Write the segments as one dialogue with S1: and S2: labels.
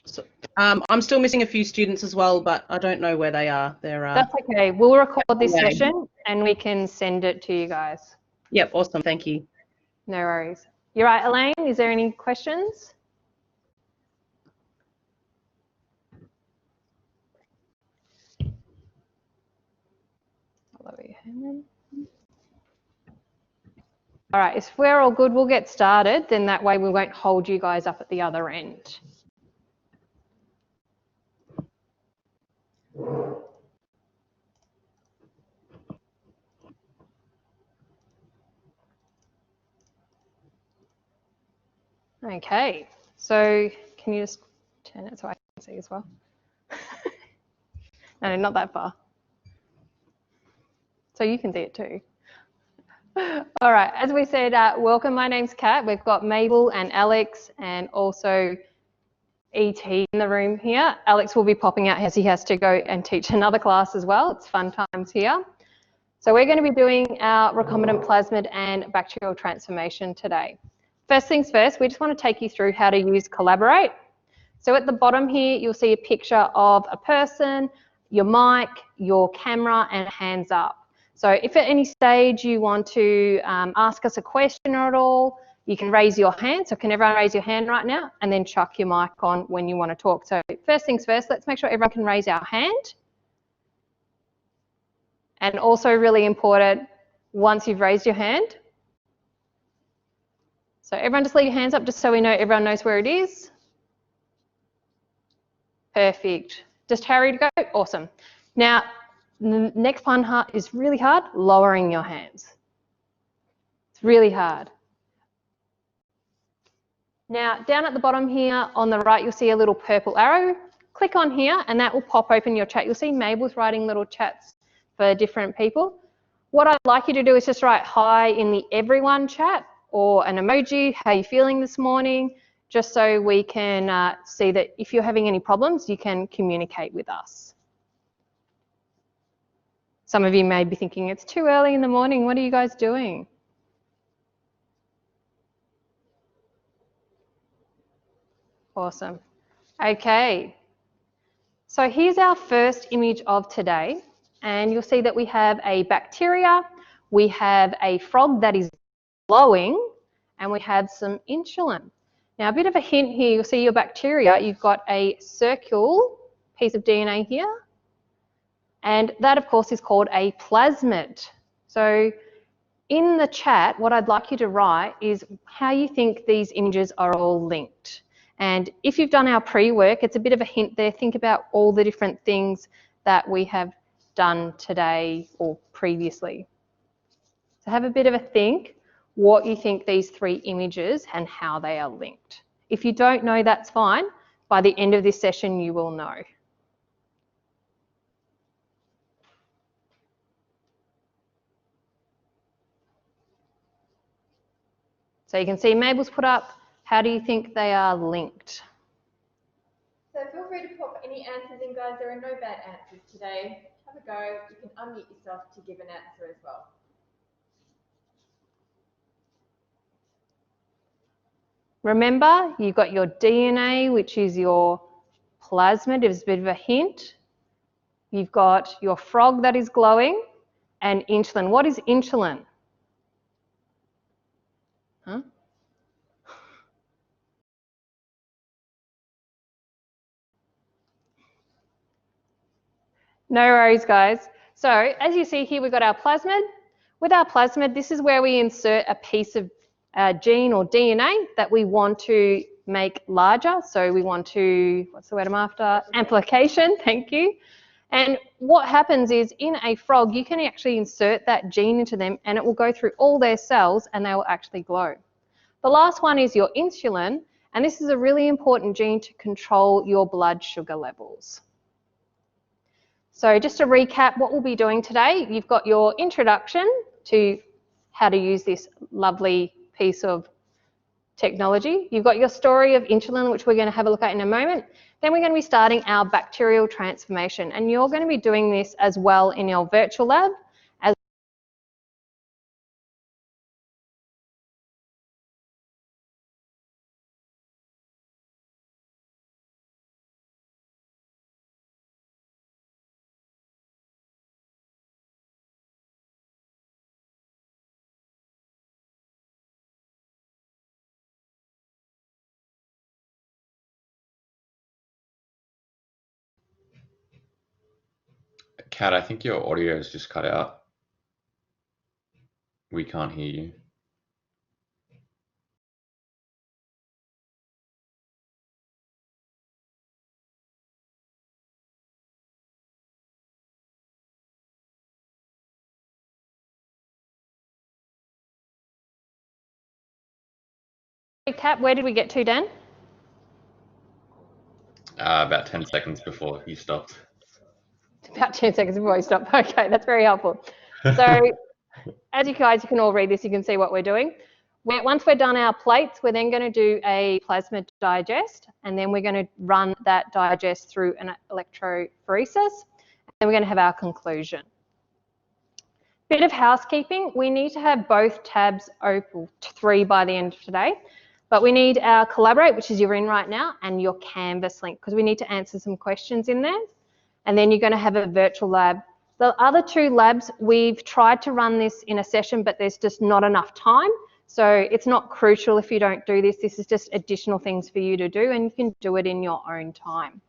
S1: So, I'm still missing a few students as well, but I don't know where they are.
S2: That's okay. We'll record this session and we can send it to you guys.
S1: Yep, awesome. Thank you.
S2: No worries. You're right, Elaine. Is there any questions? All right, if we're all good, we'll get started. Then that way we won't hold you guys up at the other end. Okay, so can you just turn it so I can see as well? No, not that far. So you can see it too. All right, as we said, welcome, my name's Kat. We've got Mabel and Alex and also ET in the room here. Alex will be popping out as he has to go and teach another class as well. It's fun times here. So we're going to be doing our recombinant plasmid and bacterial transformation today. First things first, we just want to take you through how to use Collaborate. So at the bottom here, you'll see a picture of a person, your mic, your camera, and hands up. So if at any stage you want to ask us a question at all, you can raise your hand. So can everyone raise your hand right now? And then chuck your mic on when you want to talk. So first things first, let's make sure everyone can raise our hand. And also really important, once you've raised your hand. So everyone just leave your hands up just so we know everyone knows where it is. Perfect. Just hurry to go. Awesome. Now, the next one is really hard, lowering your hands. It's really hard. Now, down at the bottom here on the right, you'll see a little purple arrow. Click on here and that will pop open your chat. You'll see Mabel's writing little chats for different people. What I'd like you to do is just write hi in the everyone chat or an emoji, how are you feeling this morning, just so we can see that if you're having any problems, you can communicate with us. Some of you may be thinking, it's too early in the morning, what are you guys doing? Awesome. Okay, so here's our first image of today, and you'll see that we have a bacteria, we have a frog that is glowing, and we have some insulin. Now, a bit of a hint here, you'll see your bacteria, you've got a circle piece of DNA here, and that, of course, is called a plasmid. So in the chat, what I'd like you to write is how you think these images are all linked. And if you've done our pre-work, it's a bit of a hint there. Think about all the different things that we have done today or previously. So have a bit of a think what you think these three images and how they are linked. If you don't know, that's fine. By the end of this session, you will know. So you can see Mabel's put up, how do you think they are linked?
S3: So feel free to pop any answers in, guys. There are no bad answers today. Have a go. You can unmute yourself to give an answer as well.
S2: Remember, you've got your DNA, which is your plasmid, it's a bit of a hint. You've got your frog that is glowing, and insulin. What is insulin? Huh? No worries, guys. So as you see here, we've got our plasmid. With our plasmid, this is where we insert a piece of gene or DNA that we want to make larger. So we want to, what's the word I'm after? Amplification, thank you. And what happens is in a frog, you can actually insert that gene into them and it will go through all their cells and they will actually glow. The last one is your insulin, and this is a really important gene to control your blood sugar levels. So just to recap what we'll be doing today, you've got your introduction to how to use this lovely piece of technology. You've got your story of insulin, which we're going to have a look at in a moment. Then we're going to be starting our bacterial transformation, and you're going to be doing this as well in your virtual lab.
S4: Kat, I think your audio is just cut out. We can't hear you.
S2: Kat, where did we get to, Dan?
S4: About 10 seconds before you stopped.
S2: About 10 seconds before we stop. Okay, that's very helpful. So as you guys, you can all read this, you can see what we're doing. Once we're done our plates, we're then going to do a plasma digest, and then we're going to run that digest through an electrophoresis, and then we're going to have our conclusion. Bit of housekeeping, we need to have both tabs open, 3 by the end of today, but we need our Collaborate, which is you're in right now, and your Canvas link, because we need to answer some questions in there. And then you're going to have a virtual lab. The other 2 labs, we've tried to run this in a session, but there's just not enough time. So it's not crucial if you don't do this. This is just additional things for you to do, and you can do it in your own time.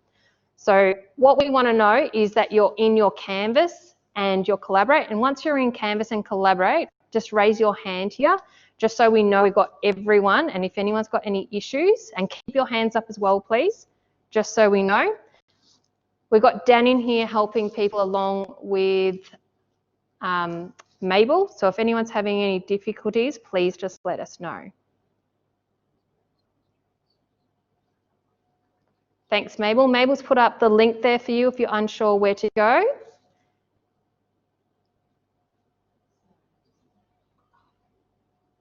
S2: So what we want to know is that you're in your Canvas and your Collaborate. And once you're in Canvas and Collaborate, just raise your hand here, just so we know we've got everyone. And if anyone's got any issues, and keep your hands up as well, please, just so we know. We've got Dan in here helping people along with Mabel. So if anyone's having any difficulties, please just let us know. Thanks, Mabel. Mabel's put up the link there for you if you're unsure where to go.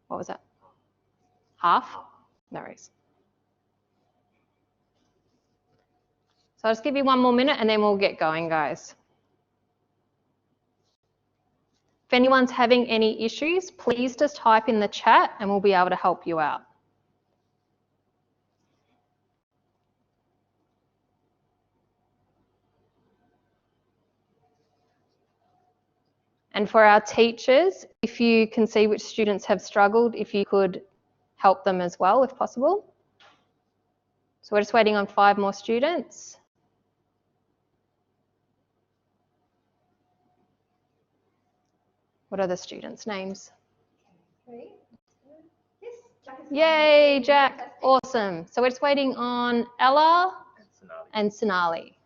S2: What was that? Half? No worries. So I'll just give you 1 more minute and then we'll get going, guys. If anyone's having any issues, please just type in the chat and we'll be able to help you out. And for our teachers, if you can see which students have struggled, if you could help them as well, if possible. So we're just waiting on 5 more students. What are the students' names? Yay, Jack. Awesome. So we're just waiting on Ella and Sonali.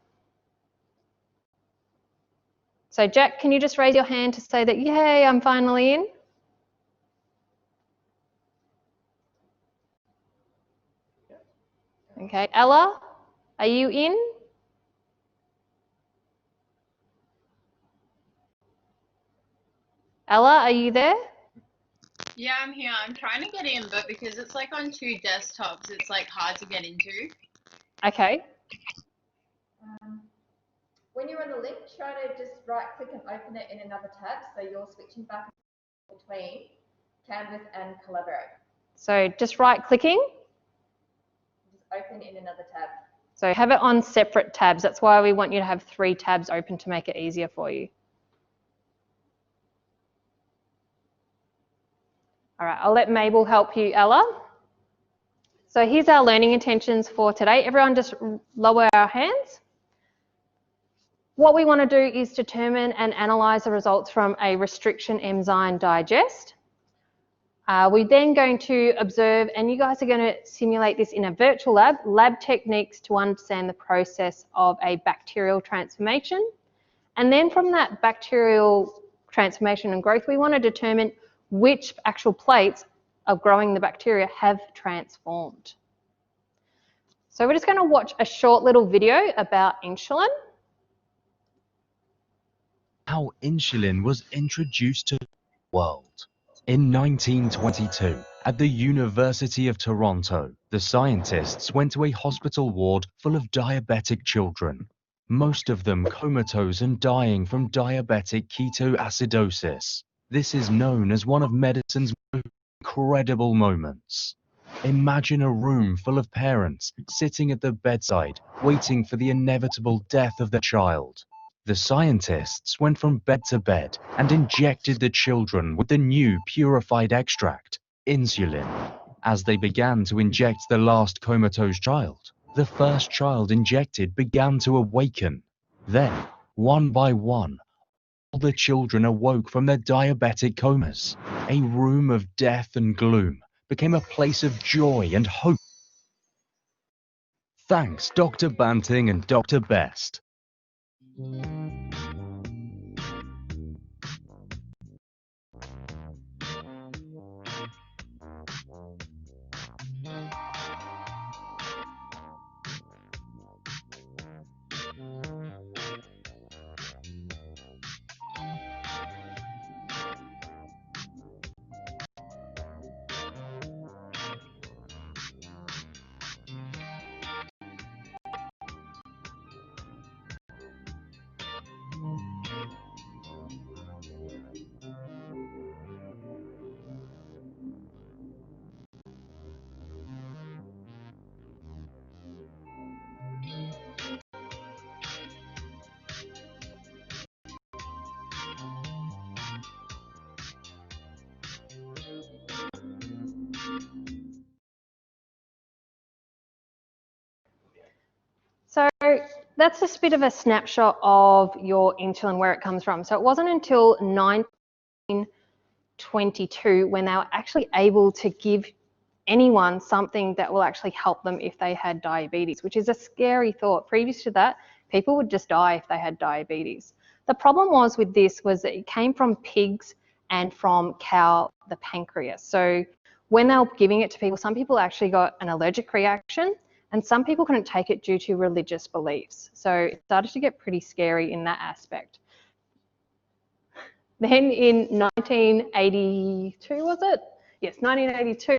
S2: So Jack, can you just raise your hand to say that, yay, I'm finally in? Okay, Ella, are you in? Ella, are you there?
S5: Yeah, I'm here. I'm trying to get in, but because it's like on 2 desktops, it's like hard to get into.
S2: Okay.
S3: When you're on the link, try to just right-click and open it in another tab, so you're switching back between Canvas and Collaborate.
S2: So just right-clicking.
S3: Just open in another tab.
S2: So have it on separate tabs. That's why we want you to have 3 tabs open to make it easier for you. All right, I'll let Mabel help you, Ella. So here's our learning intentions for today. Everyone just lower our hands. What we want to do is determine and analyse the results from a restriction enzyme digest. We're then going to observe, and you guys are going to simulate this in a virtual lab techniques to understand the process of a bacterial transformation. And then from that bacterial transformation and growth, we want to determine which actual plates of growing the bacteria have transformed. So we're just going to watch a short little video about insulin.
S6: How insulin was introduced to the world. In 1922, at the University of Toronto, the scientists went to a hospital ward full of diabetic children, most of them comatose and dying from diabetic ketoacidosis. This is known as one of medicine's most incredible moments. Imagine a room full of parents sitting at the bedside, waiting for the inevitable death of their child. The scientists went from bed to bed and injected the children with the new purified extract, insulin. As they began to inject the last comatose child, the first child injected began to awaken. Then, one by one, All the children awoke from their diabetic comas. A room of death and gloom became a place of joy and hope. Thanks, Dr. Banting and Dr. Best.
S2: So that's just a bit of a snapshot of your insulin, where it comes from. So it wasn't until 1922 when they were actually able to give anyone something that will actually help them if they had diabetes, which is a scary thought. Previous to that, people would just die if they had diabetes. The problem was with this was that it came from pigs and from cow, the pancreas. So when they were giving it to people, some people actually got an allergic reaction, and some people couldn't take it due to religious beliefs. So it started to get pretty scary in that aspect. Then in 1982, was it? Yes, 1982,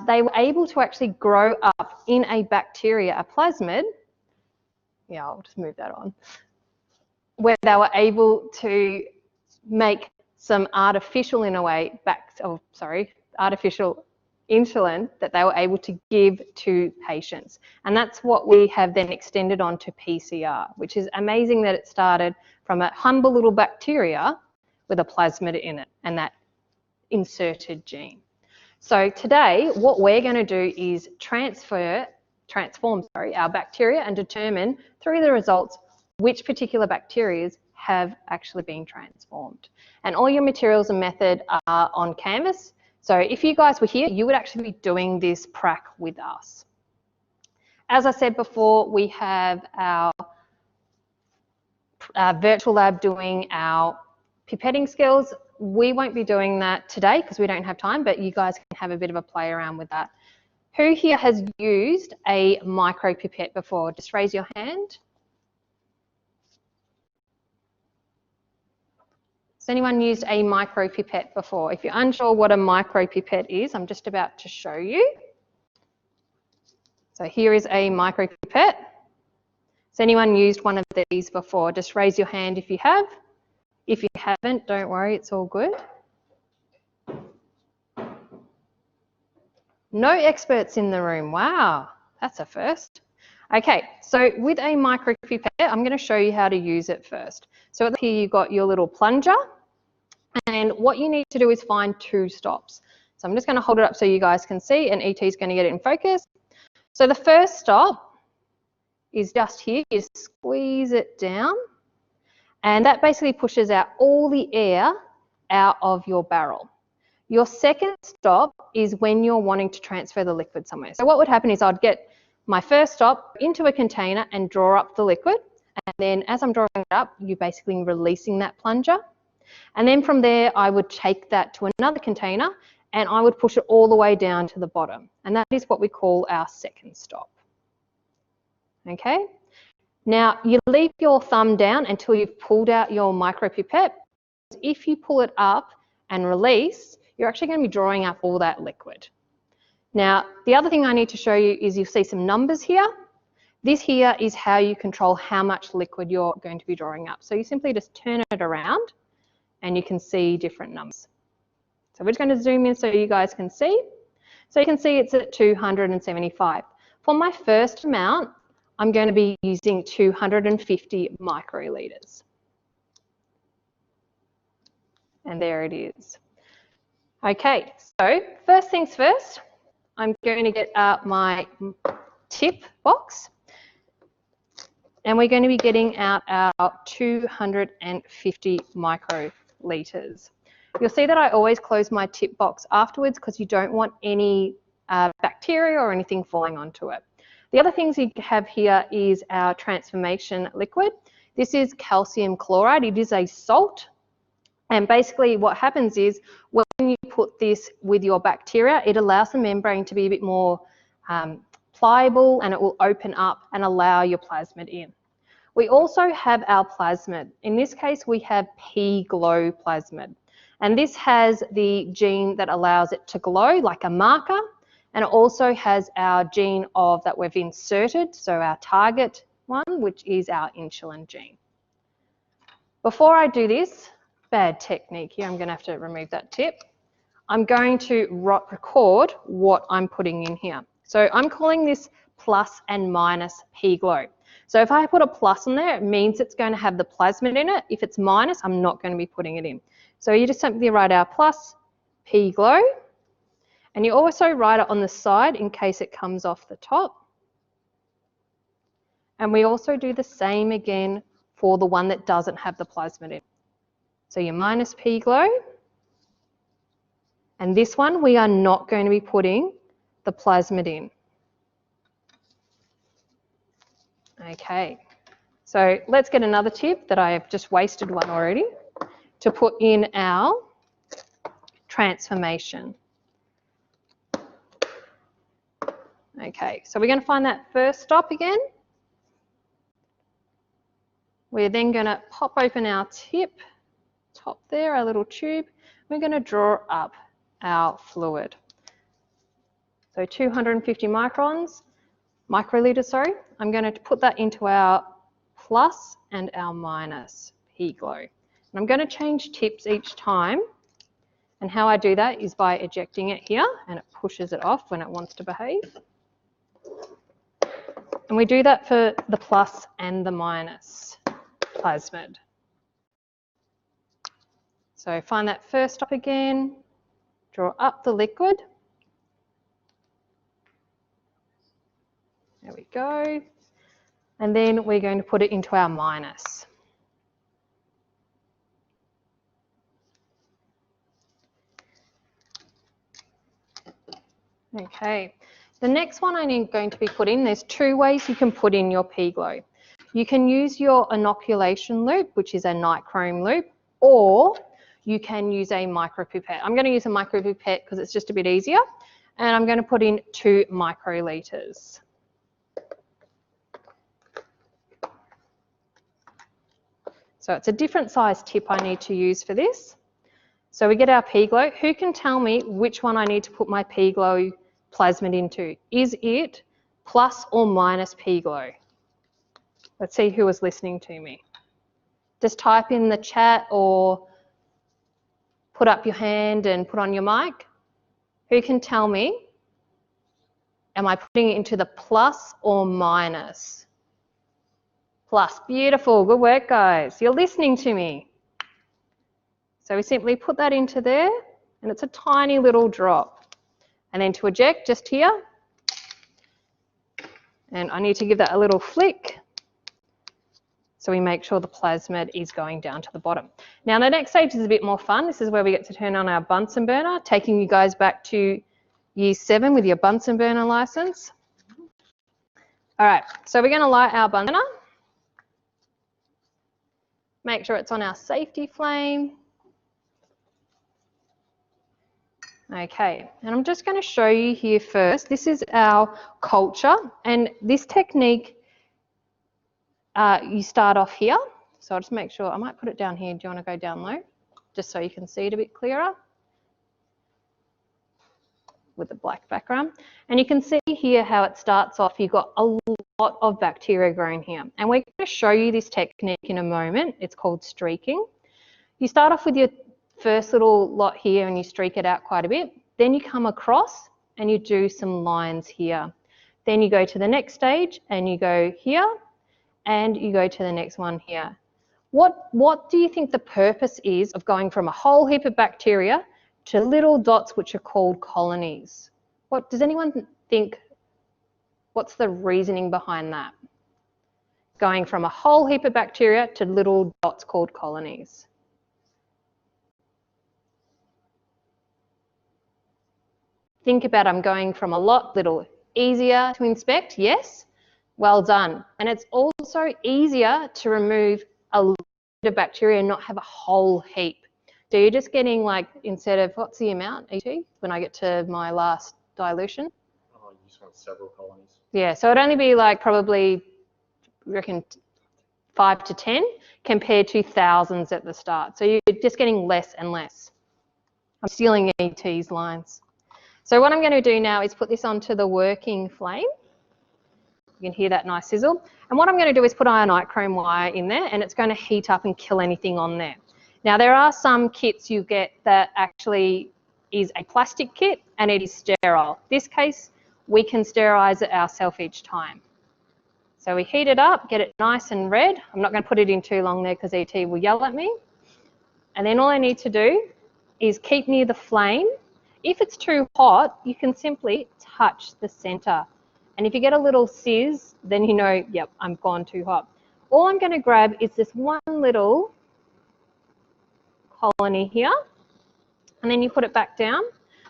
S2: they were able to actually grow up in a bacteria, a plasmid. Yeah, I'll just move that on. Where they were able to make some artificial, in a way, artificial insulin that they were able to give to patients. And that's what we have then extended on to PCR, which is amazing that it started from a humble little bacteria with a plasmid in it and that inserted gene. So today, what we're going to do is transform our bacteria and determine through the results which particular bacteria have actually been transformed. And all your materials and method are on Canvas. So if you guys were here, you would actually be doing this prac with us. As I said before, we have our virtual lab doing our pipetting skills. We won't be doing that today because we don't have time, but you guys can have a bit of a play around with that. Who here has used a micro pipette before? Just raise your hand. Has anyone used a micro pipette before? If you're unsure what a micro pipette is, I'm just about to show you. So here is a micro pipette. Has anyone used one of these before? Just raise your hand if you have. If you haven't, don't worry, it's all good. No experts in the room. Wow, that's a first. Okay, so with a micro pipette, I'm going to show you how to use it first. So here you've got your little plunger, and what you need to do is find two stops. So I'm just going to hold it up so you guys can see, and ET is going to get it in focus. So the first stop is just here. You squeeze it down, and that basically pushes out all the air out of your barrel. Your second stop is when you're wanting to transfer the liquid somewhere. So what would happen is I'd get my first stop into a container and draw up the liquid. And then as I'm drawing it up, you're basically releasing that plunger. And then from there, I would take that to another container and I would push it all the way down to the bottom. And that is what we call our second stop. Okay? Now, you leave your thumb down until you've pulled out your micro pipette. If you pull it up and release, you're actually going to be drawing up all that liquid. Now, the other thing I need to show you is you'll see some numbers here. This here is how you control how much liquid you're going to be drawing up. So you simply just turn it around and you can see different numbers. So we're just going to zoom in so you guys can see. So you can see it's at 275. For my first amount, I'm going to be using 250 microliters. And there it is. Okay, so first things first, I'm going to get my tip box. And we're going to be getting out our 250 microliters. You'll see that I always close my tip box afterwards because you don't want any bacteria or anything falling onto it. The other things you have here is our transformation liquid. This is calcium chloride. It is a salt. And basically what happens is when you put this with your bacteria, it allows the membrane to be a bit more pliable, and it will open up and allow your plasmid in. We also have our plasmid. In this case, we have P-glow plasmid. And this has the gene that allows it to glow like a marker. And it also has our gene that we've inserted, so our target one, which is our insulin gene. Before I do this, bad technique here, I'm going to have to remove that tip. I'm going to record what I'm putting in here. So I'm calling this plus and minus P-glow. So if I put a plus in there, it means it's going to have the plasmid in it. If it's minus, I'm not going to be putting it in. So you just simply write our plus P-glow. And you also write it on the side in case it comes off the top. And we also do the same again for the one that doesn't have the plasmid in. So your minus P-glow. And this one we are not going to be putting the plasmid in. Okay, so let's get another tip that I have just wasted one already to put in our transformation. Okay, so we're going to find that first stop again. We're then going to pop open our tip, top there, our little tube. We're going to draw up our fluid. So 250 microliters, I'm going to put that into our plus and our minus P-glow. And I'm going to change tips each time. And how I do that is by ejecting it here, and it pushes it off when it wants to behave. And we do that for the plus and the minus plasmid. So find that first stop again, draw up the liquid. There we go. And then we're going to put it into our minus. Okay. The next one I'm going to be putting, there's two ways you can put in your P-glow. You can use your inoculation loop, which is a nichrome loop, or you can use a micropipette. I'm going to use a micropipette because it's just a bit easier, and I'm going to put in 2 microliters. So it's a different size tip I need to use for this. So we get our P-glow. Who can tell me which one I need to put my P-glow plasmid into? Is it plus or minus P-glow? Let's see who was listening to me. Just type in the chat or put up your hand and put on your mic. Who can tell me, am I putting it into the plus or minus? Plus, beautiful, good work guys. You're listening to me. So we simply put that into there, and it's a tiny little drop. And then to eject, just here. And I need to give that a little flick so we make sure the plasmid is going down to the bottom. Now the next stage is a bit more fun. This is where we get to turn on our Bunsen burner, taking you guys back to year 7 with your Bunsen burner license. All right, so we're going to light our Bunsen burner. Make sure it's on our safety flame. Okay, and I'm just going to show you here first. This is our culture, and this technique, you start off here. So I'll just make sure, I might put it down here. Do you want to go down low? Just so you can see it a bit clearer with the black background. And you can see here how it starts off. You've got a lot of bacteria growing here. And we're going to show you this technique in a moment. It's called streaking. You start off with your first little lot here and you streak it out quite a bit. Then you come across and you do some lines here. Then you go to the next stage and you go here and you go to the next one here. What do you think the purpose is of going from a whole heap of bacteria to little dots which are called colonies? What does anyone think? What's the reasoning behind that? going from a whole heap of bacteria to little dots called colonies. Think about I'm going from a lot little easier to inspect, yes, well done. And it's also easier to remove a little bit of bacteria and not have a whole heap. So you're just getting like, instead of, what's the amount, ET, when I get to my last dilution?
S7: Oh, you just want several colonies.
S2: Yeah, so it'd only be like probably, I reckon, 5 to 10 compared to thousands at the start. So you're just getting less and less. I'm stealing ET's lines. So what I'm going to do now is put this onto the working flame. You can hear that nice sizzle. And what I'm going to do is put ionichrome wire in there, and it's going to heat up and kill anything on there. Now, there are some kits you get that actually is a plastic kit and it is sterile. In this case, we can sterilize it ourselves each time. So we heat it up, get it nice and red. I'm not going to put it in too long there because ET will yell at me. And then all I need to do is keep near the flame. If it's too hot, you can simply touch the center. And if you get a little sizz, then you know, yep, I'm gone too hot. All I'm going to grab is this one little colony here, and then you put it back down.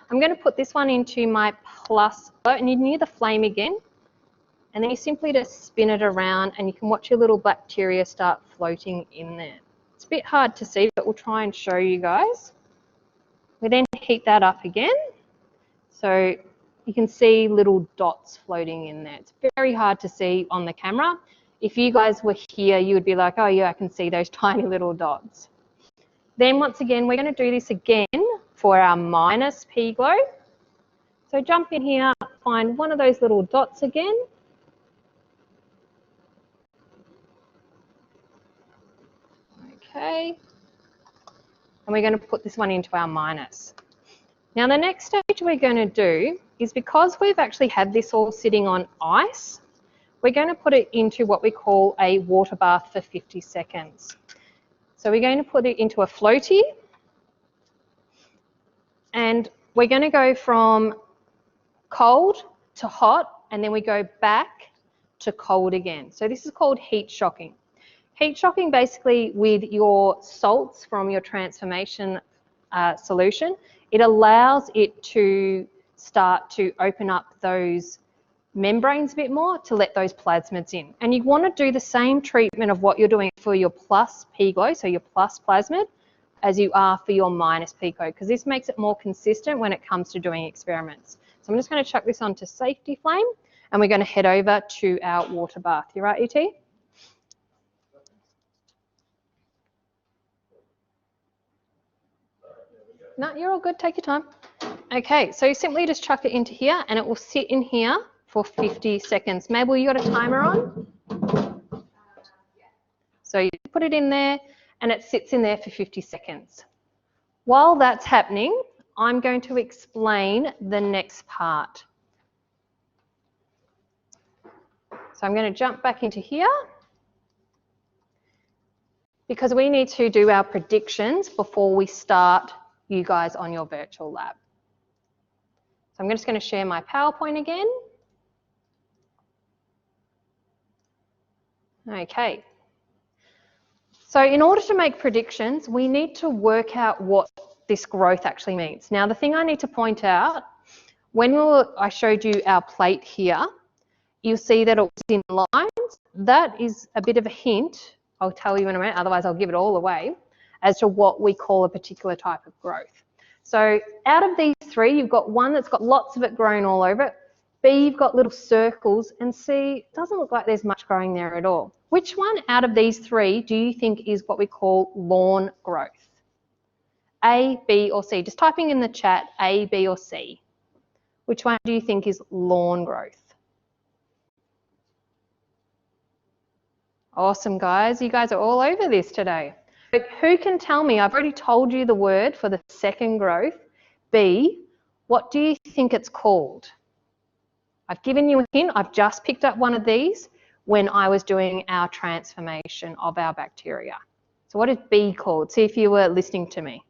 S2: I'm going to put this one into my plus, and you're near the flame again, and then you simply just spin it around and you can watch your little bacteria start floating in there. It's a bit hard to see, but we'll try and show you guys. We then heat that up again, so you can see little dots floating in there. It's very hard to see on the camera. If you guys were here, you would be like, oh yeah, I can see those tiny little dots. Then once again, we're going to do this again for our minus P glow. So jump in here, find one of those little dots again. Okay. And we're going to put this one into our minus. Now the next stage we're going to do is, because we've actually had this all sitting on ice, we're going to put it into what we call a water bath for 50 seconds. So we're going to put it into a floaty, and we're going to go from cold to hot, and then we go back to cold again. So this is called heat shocking. Heat shocking basically with your salts from your transformation solution, it allows it to start to open up those membranes a bit more to let those plasmids in. And you want to do the same treatment of what you're doing for your plus P glow, so your plus plasmid, as you are for your minus P glow, because this makes it more consistent when it comes to doing experiments. So I'm just going to chuck this onto safety flame, and we're going to head over to our water bath. You right, ET? No, you're all good. Take your time. Okay, so you simply just chuck it into here, and it will sit in here for 50 seconds. Mabel, you got a timer on? So you put it in there, and it sits in there for 50 seconds. While that's happening, I'm going to explain the next part. So I'm going to jump back into here, because we need to do our predictions before we start you guys on your virtual lab. So I'm just going to share my PowerPoint again. Okay. So in order to make predictions, we need to work out what this growth actually means. Now, the thing I need to point out, when I showed you our plate here, you'll see that it was in lines. That is a bit of a hint. I'll tell you in a minute, otherwise I'll give it all away, as to what we call a particular type of growth. So out of these three, you've got one that's got lots of it growing all over it. B, you've got little circles, and C, it doesn't look like there's much growing there at all. Which one out of these three do you think is what we call lawn growth? A, B, or C? Just typing in the chat, A, B, or C. Which one do you think is lawn growth? Awesome, guys. You guys are all over this today. But who can tell me, I've already told you the word for the second growth, B, what do you think it's called? I've given you a hint. I've just picked up one of these when I was doing our transformation of our bacteria. So what is B called? See if you were listening to me.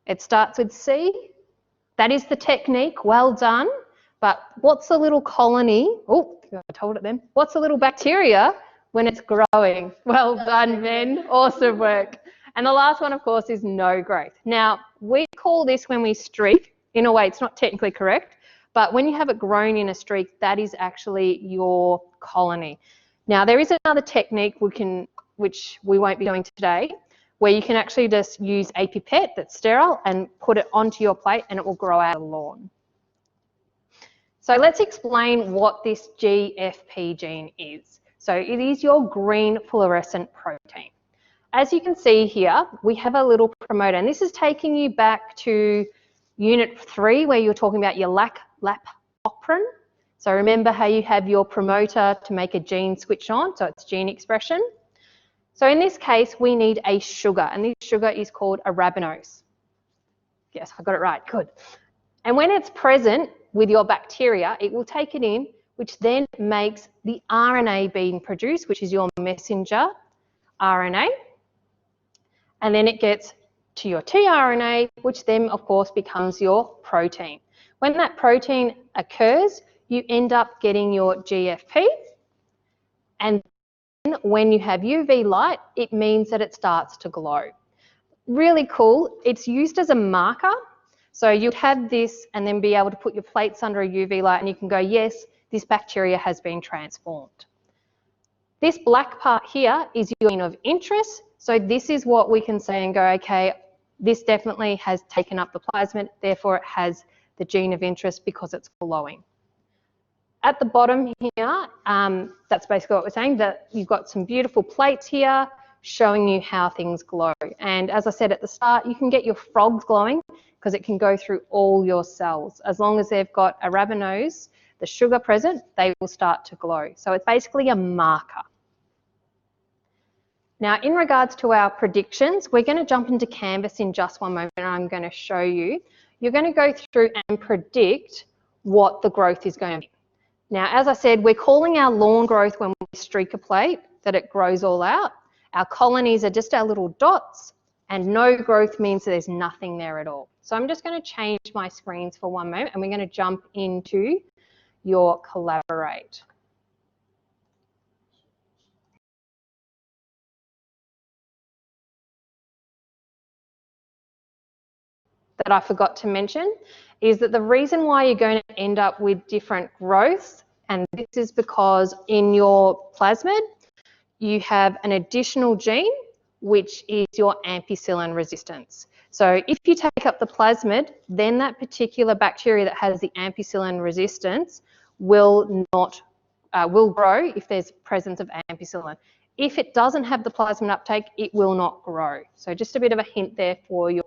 S2: It starts with C. That is the technique. Well done. But what's the little colony? Oh, I told it then. What's a little bacteria when it's growing? Well done, Ben. Awesome work. And the last one, of course, is no growth. Now, we call this when we streak. In a way, it's not technically correct, but when you have it grown in a streak, that is actually your colony. Now, there is another technique which we won't be doing today, where you can actually just use a pipette that's sterile and put it onto your plate and it will grow out of the lawn. So let's explain what this GFP gene is. So it is your green fluorescent protein. As you can see here, we have a little promoter, and this is taking you back to Unit 3 where you're talking about your lapoprin. So remember how you have your promoter to make a gene switch on, so it's gene expression. So in this case, we need a sugar, and this sugar is called arabinose. Yes, I got it right, good. And when it's present with your bacteria, it will take it in, which then makes the RNA being produced, which is your messenger RNA. And then it gets to your tRNA, which then, of course, becomes your protein. When that protein occurs, you end up getting your GFP. And then when you have UV light, it means that it starts to glow. Really cool. It's used as a marker. So you'd have this and then be able to put your plates under a UV light and you can go, yes, this bacteria has been transformed. This black part here is your gene of interest. So this is what we can say and go, okay, this definitely has taken up the plasmid, therefore it has the gene of interest because it's glowing. At the bottom here, that's basically what we're saying, that you've got some beautiful plates here showing you how things glow. And as I said at the start, you can get your frogs glowing because it can go through all your cells. As long as they've got arabinose, the sugar present, they will start to glow. So it's basically a marker. Now, in regards to our predictions, we're going to jump into Canvas in just one moment and I'm going to show you. You're going to go through and predict what the growth is going to be. Now, as I said, we're calling our lawn growth when we streak a plate, that it grows all out. Our colonies are just our little dots, and no growth means that there's nothing there at all. So I'm just going to change my screens for one moment and we're going to jump into your Collaborate. That I forgot to mention is that the reason why you're going to end up with different growths, and this is because in your plasmid you have an additional gene which is your ampicillin resistance. So if you take up the plasmid, then that particular bacteria that has the ampicillin resistance will grow if there's presence of ampicillin. If it doesn't have the plasmid uptake, it will not grow. So just a bit of a hint there for your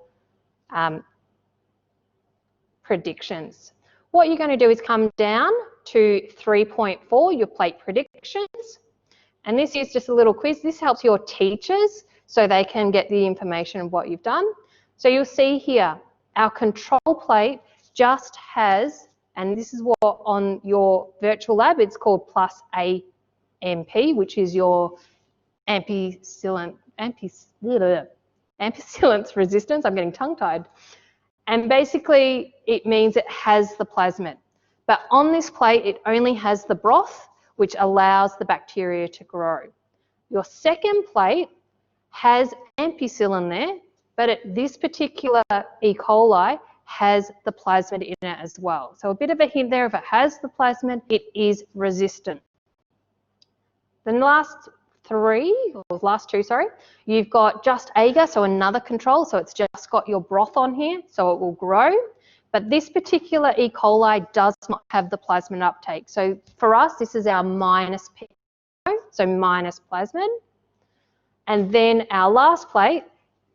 S2: predictions. What you're going to do is come down to 3.4, your plate predictions. And this is just a little quiz. This helps your teachers so they can get the information of what you've done. So you'll see here, our control plate just has, and this is what on your virtual lab, it's called plus AMP, which is your ampicillin resistance. I'm getting tongue-tied. And basically, it means it has the plasmid. But on this plate, it only has the broth, which allows the bacteria to grow. Your second plate has ampicillin there, but this particular E. coli has the plasmid in it as well. So a bit of a hint there, if it has the plasmid, it is resistant. The last two, you've got just agar, so another control, so it's just got your broth on here, so it will grow. But this particular E. coli does not have the plasmid uptake. So for us, this is our minus P, so minus plasmid. And then our last plate,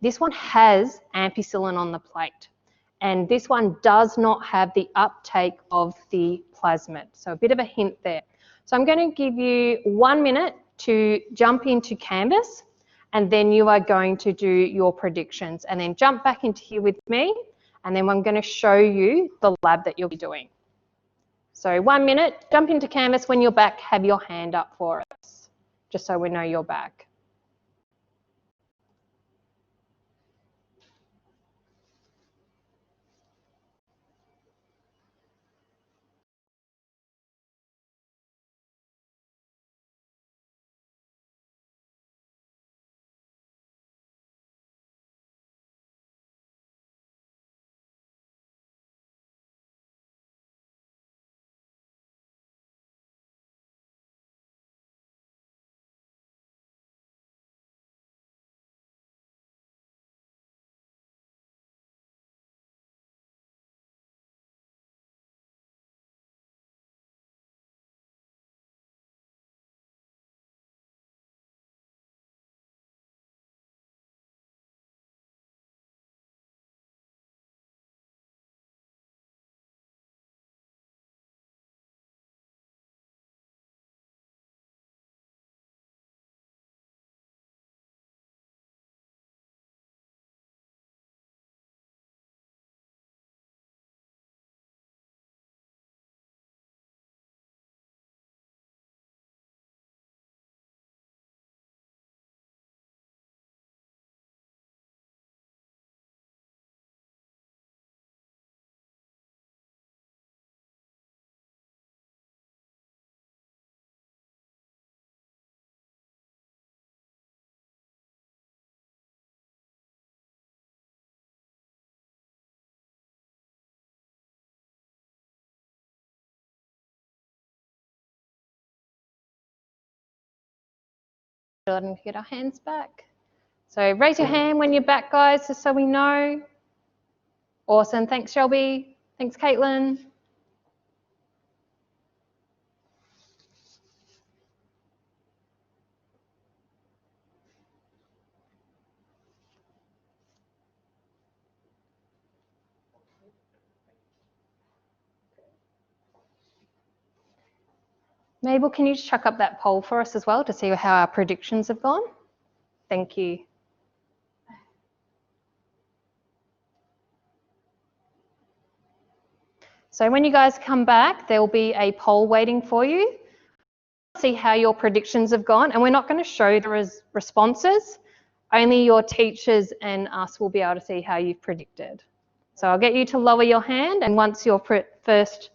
S2: this one has ampicillin on the plate. And this one does not have the uptake of the plasmid. So a bit of a hint there. So I'm going to give you 1 minute to jump into Canvas, and then you are going to do your predictions. And then jump back into here with me, and then I'm going to show you the lab that you'll be doing. So 1 minute, jump into Canvas. When you're back, have your hand up for us, just so we know you're back. sure to get our hands back. So raise your hand when you're back, guys, just so we know. Awesome. Thanks, Shelby. Thanks, Caitlin. Mabel, can you just chuck up that poll for us as well to see how our predictions have gone? Thank you. So when you guys come back, there will be a poll waiting for you. See how your predictions have gone, and we're not going to show the responses. Only your teachers and us will be able to see how you've predicted. So I'll get you to lower your hand, and once your first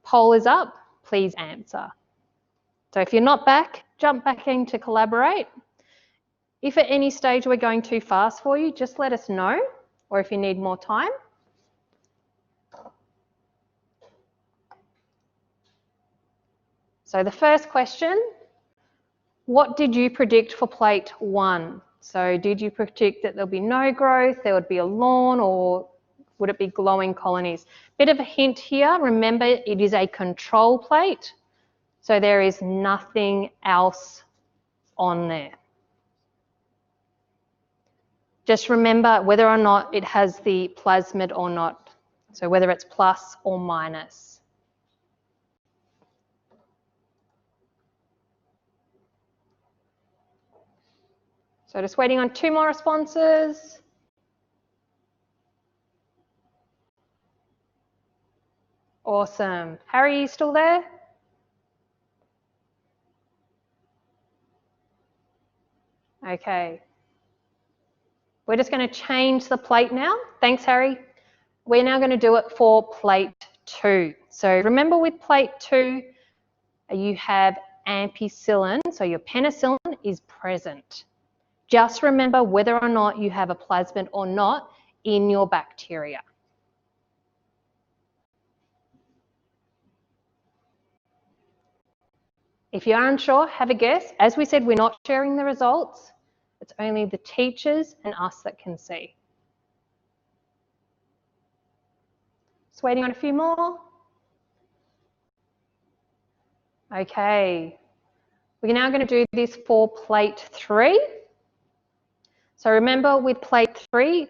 S2: poll is up, please answer. So if you're not back, jump back in to collaborate. If at any stage we're going too fast for you, just let us know, or if you need more time. So the first question, what did you predict for plate 1? So did you predict that there'll be no growth, there would be a lawn, or would it be glowing colonies? Bit of a hint here, remember it is a control plate, so there is nothing else on there. Just remember whether or not it has the plasmid or not, so whether it's plus or minus. So just waiting on 2 more responses. Awesome. Harry, you still there? Okay. We're just going to change the plate now. Thanks, Harry. We're now going to do it for plate 2. So remember with plate 2, you have ampicillin, so your penicillin is present. Just remember whether or not you have a plasmid or not in your bacteria. If you're unsure, have a guess. As we said, we're not sharing the results. It's only the teachers and us that can see. Just waiting on a few more. Okay. We're now going to do this for plate 3. So remember with plate 3,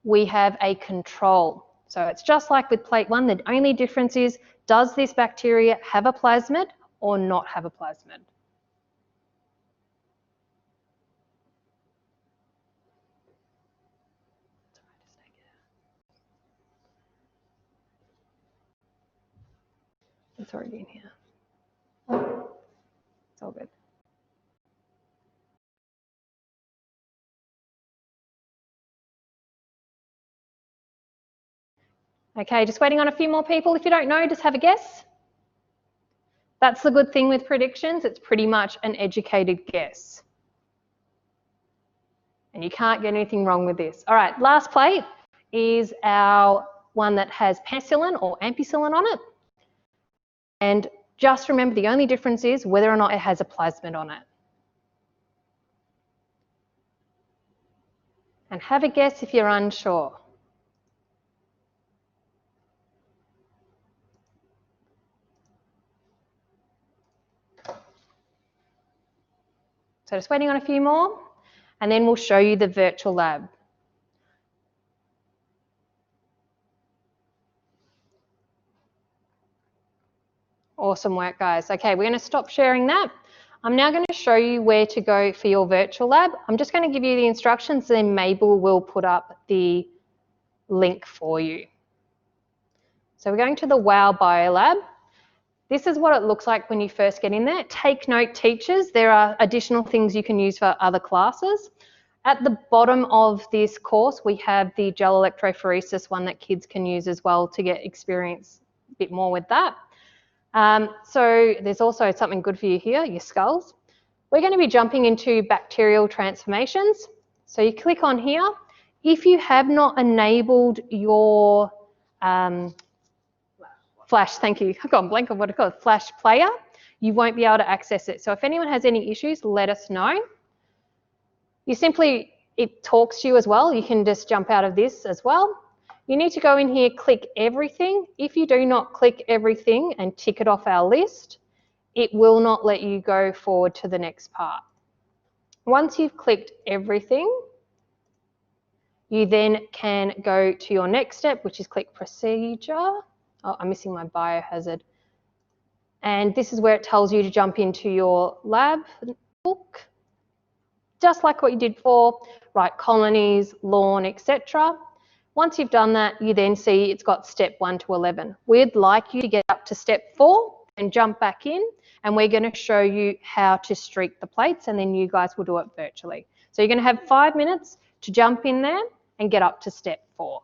S2: we have a control. So it's just like with plate 1, the only difference is, does this bacteria have a plasmid or not have a plasmid? It's already in here. It's all good. Okay, just waiting on a few more people. If you don't know, just have a guess. That's the good thing with predictions. It's pretty much an educated guess. And you can't get anything wrong with this. All right, last plate is our one that has penicillin or ampicillin on it. And just remember the only difference is whether or not it has a plasmid on it. And have a guess if you're unsure. So just waiting on a few more, and then we'll show you the virtual lab. Awesome work, guys. Okay, we're going to stop sharing that. I'm now going to show you where to go for your virtual lab. I'm just going to give you the instructions, then Mabel will put up the link for you. So we're going to the WOW Biolab. This is what it looks like when you first get in there. Take note, teachers, there are additional things you can use for other classes. At the bottom of this course, we have the gel electrophoresis one that kids can use as well to get experience a bit more with that. So there's also something good for you here, your skulls. We're going to be jumping into bacterial transformations. So you click on here. If you have not enabled your Flash, thank you. I've gone blank on what it's called, Flash player. you won't be able to access it. So if anyone has any issues, let us know. It talks to you as well. You can just jump out of this as well. You need to go in here, click everything. If you do not click everything and tick it off our list, it will not let you go forward to the next part. Once you've clicked everything, you then can go to your next step, which is click procedure. Oh, I'm missing my biohazard. And this is where it tells you to jump into your lab book, just like what you did before, write colonies, lawn, etc. Once you've done that, you then see it's got step 1 to 11. We'd like you to get up to step 4 and jump back in, and we're going to show you how to streak the plates, and then you guys will do it virtually. So you're going to have 5 minutes to jump in there and get up to step 4.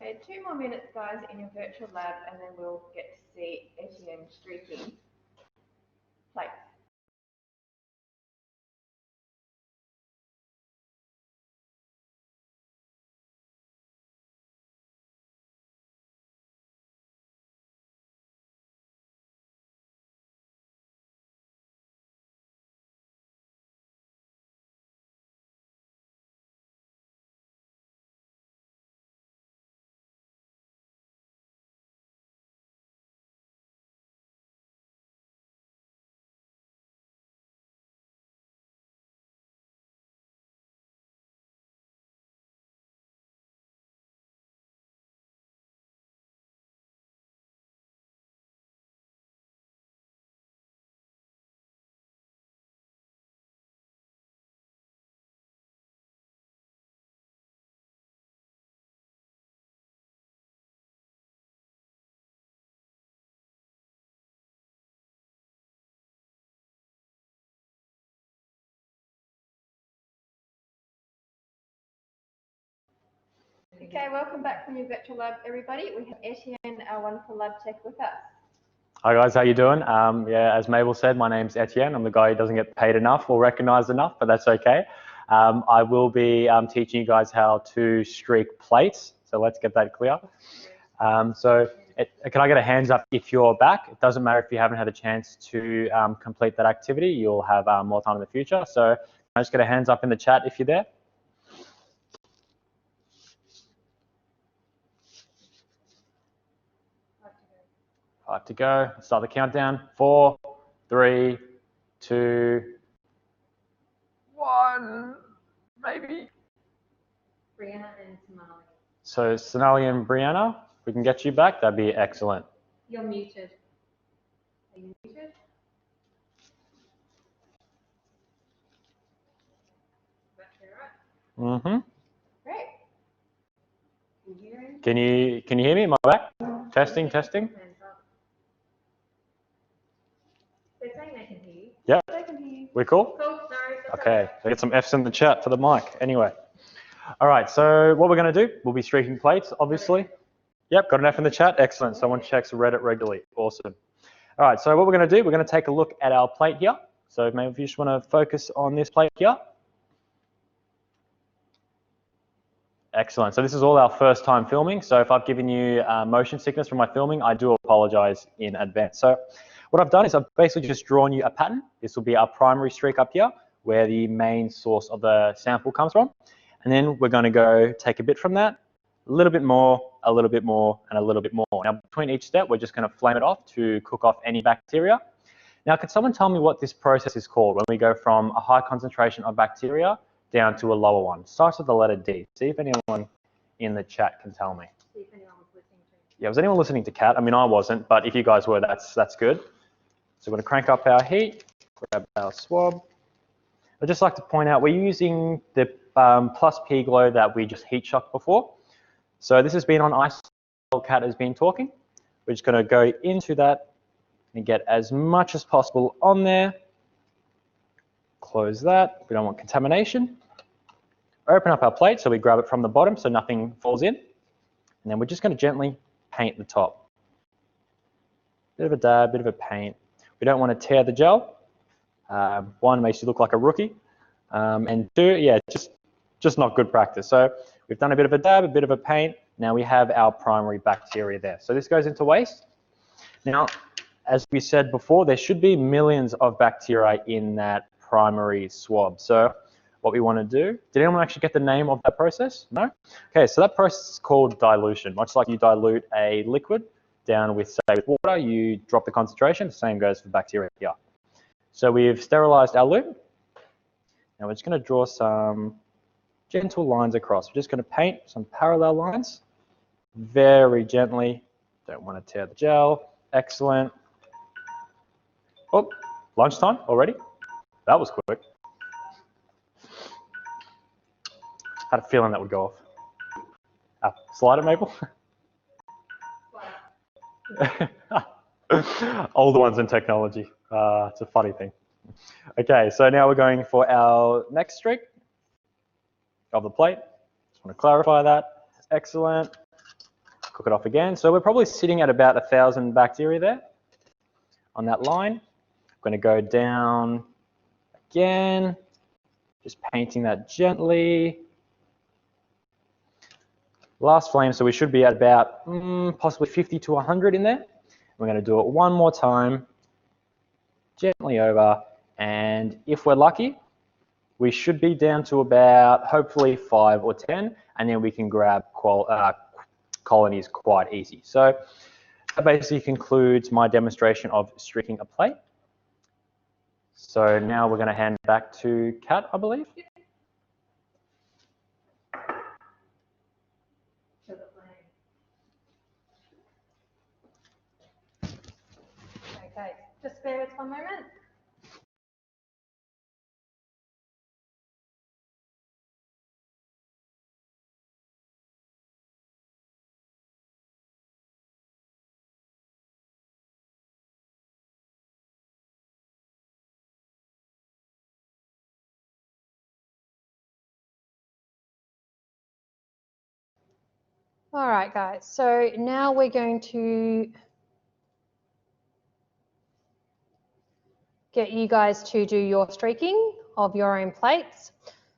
S3: Okay, 2 more minutes, guys, in your virtual lab, and then we'll get to see ATM streaking plates. Okay, welcome back from your virtual lab, everybody. We have Etienne, our wonderful lab tech, with us.
S7: Hi guys, how you doing? Yeah, as Mabel said, my name's Etienne. I'm the guy who doesn't get paid enough or recognized enough, but that's okay. I will be teaching you guys how to streak plates. So let's get that clear. Can I get a hands up if you're back? It doesn't matter if you haven't had a chance to complete that activity. You'll have more time in the future. So can I just get a hands up in the chat if you're there? 5 to go. Start the countdown. 4, 3, 2, 1. Maybe.
S2: Brianna and Sonali.
S7: So Sonali and Brianna, if we can get you back, that'd be excellent.
S2: You're muted. Are you muted?
S7: Mm-hmm.
S3: Great.
S2: Can you hear him?
S7: Can you hear me? Am I back? Testing.
S2: Hands up. They're saying they can hear you.
S7: Yeah.
S3: They can hear you.
S7: We're cool?
S2: Cool, no, that's
S7: Okay, so get some F's in the chat for the mic. Anyway. All right, so what we're going to do, we'll be streaking plates, obviously. Yep, got an F in the chat. Excellent. Someone checks Reddit regularly. Awesome. All right, so what we're going to do, we're going to take a look at our plate here. So maybe if you just want to focus on this plate here. Excellent. So this is all our first time filming. So if I've given you motion sickness from my filming, I do apologize in advance. So what I've done is I've basically just drawn you a pattern. This will be our primary streak up here, where the main source of the sample comes from. And then we're going to go take a bit from that, a little bit more, a little bit more, and a little bit more. Now between each step, we're just going to flame it off to cook off any bacteria. Now, could someone tell me what this process is called when we go from a high concentration of bacteria down to a lower one? Starts with the letter D. See if anyone in the chat can tell me.
S2: See if anyone was listening to you.
S7: Yeah, was anyone listening to Kat? I mean, I wasn't, but if you guys were, that's good. So we're going to crank up our heat, grab our swab. I'd just like to point out we're using the plus P glow that we just heat shocked before. So this has been on ice while Kat has been talking. We're just going to go into that and get as much as possible on there. Close that. We don't want contamination. Open up our plate so we grab it from the bottom so nothing falls in. And then we're just going to gently paint the top. Bit of a dab, bit of a paint. We don't want to tear the gel. One, makes you look like a rookie. And two, yeah, just not good practice. So we've done a bit of a dab, a bit of a paint. Now we have our primary bacteria there. So this goes into waste. Now, as we said before, there should be millions of bacteria in that primary swab. So what we want to do, did anyone actually get the name of that process? No? Okay, so that process is called dilution. Much like you dilute a liquid down with, say, with water, you drop the concentration. The same goes for bacteria here. So we've sterilized our loop. Now we're just going to draw some gentle lines across. We're just going to paint some parallel lines very gently. Don't want to tear the gel. Excellent. Oh, lunchtime already? That was quick. Had a feeling that would go off. Slide it, Mabel. Older ones in technology. It's a funny thing. Okay, so now we're going for our next streak of the plate. Just want to clarify that. Excellent. Cook it off again. So we're probably sitting at about 1,000 bacteria there on that line. I'm going to go down again, just painting that gently. Last flame, so we should be at about possibly 50 to 100 in there. We're going to do it one more time, gently over, and if we're lucky, we should be down to about hopefully 5 or 10, and then we can grab colonies quite easy. So that basically concludes my demonstration of streaking a plate. So now we're going to hand back to Kat, I believe.
S2: Okay, just bear with us one moment. All right, guys. So now we're going to get you guys to do your streaking of your own plates.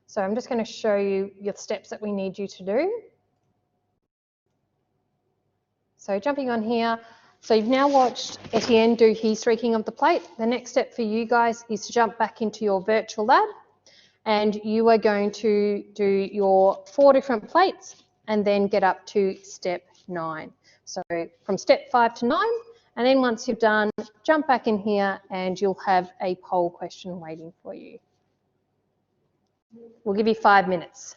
S2: So I'm just going to show you your steps that we need you to do. So jumping on here. So you've now watched Etienne do his streaking of the plate. The next step for you guys is to jump back into your virtual lab, and you are going to do your 4 different plates and then get up to step 9. So from step 5 to 9, and then once you're done, jump back in here and you'll have a poll question waiting for you. We'll give you 5 minutes.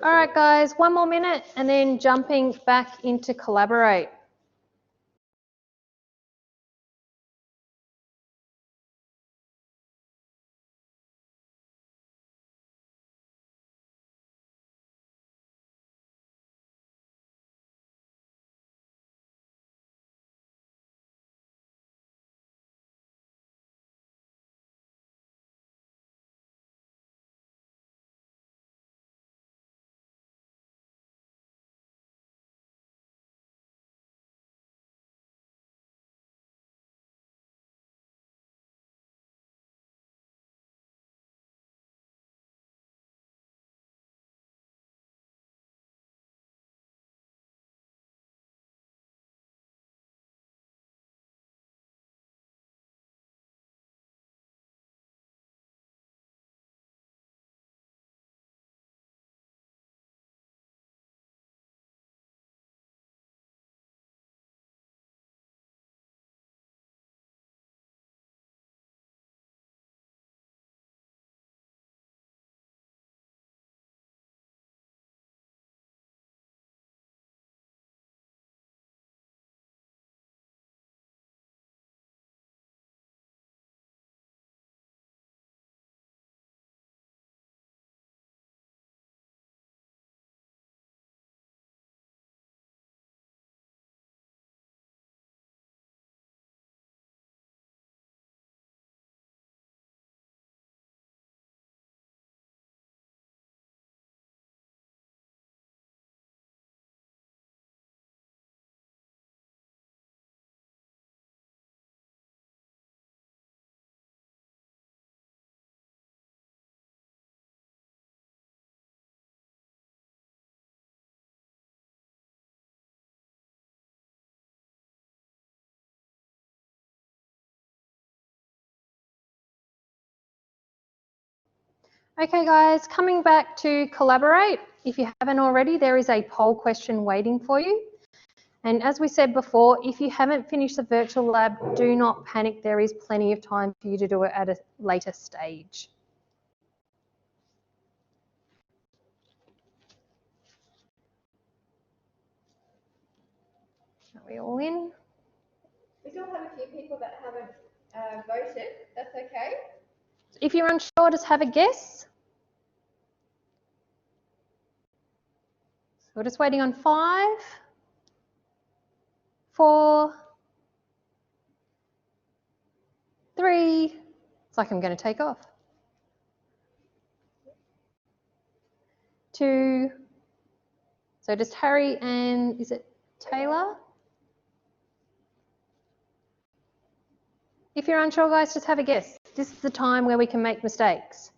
S2: All right, guys, 1 more minute and then jumping back into collaborate. Okay guys, coming back to collaborate. If you haven't already, there is a poll question waiting for you. And as we said before, if you haven't finished the virtual lab, do not panic. There is plenty of time for you to do it at a later stage. Are we all in?
S3: We still have a few people that haven't voted. That's okay.
S2: If you're unsure, just have a guess. So we're just waiting on 5, 4, 3. It's like I'm going to take off. 2. So just Harry and is it Taylor? If you're unsure, guys, just have a guess. This is the time where we can make mistakes.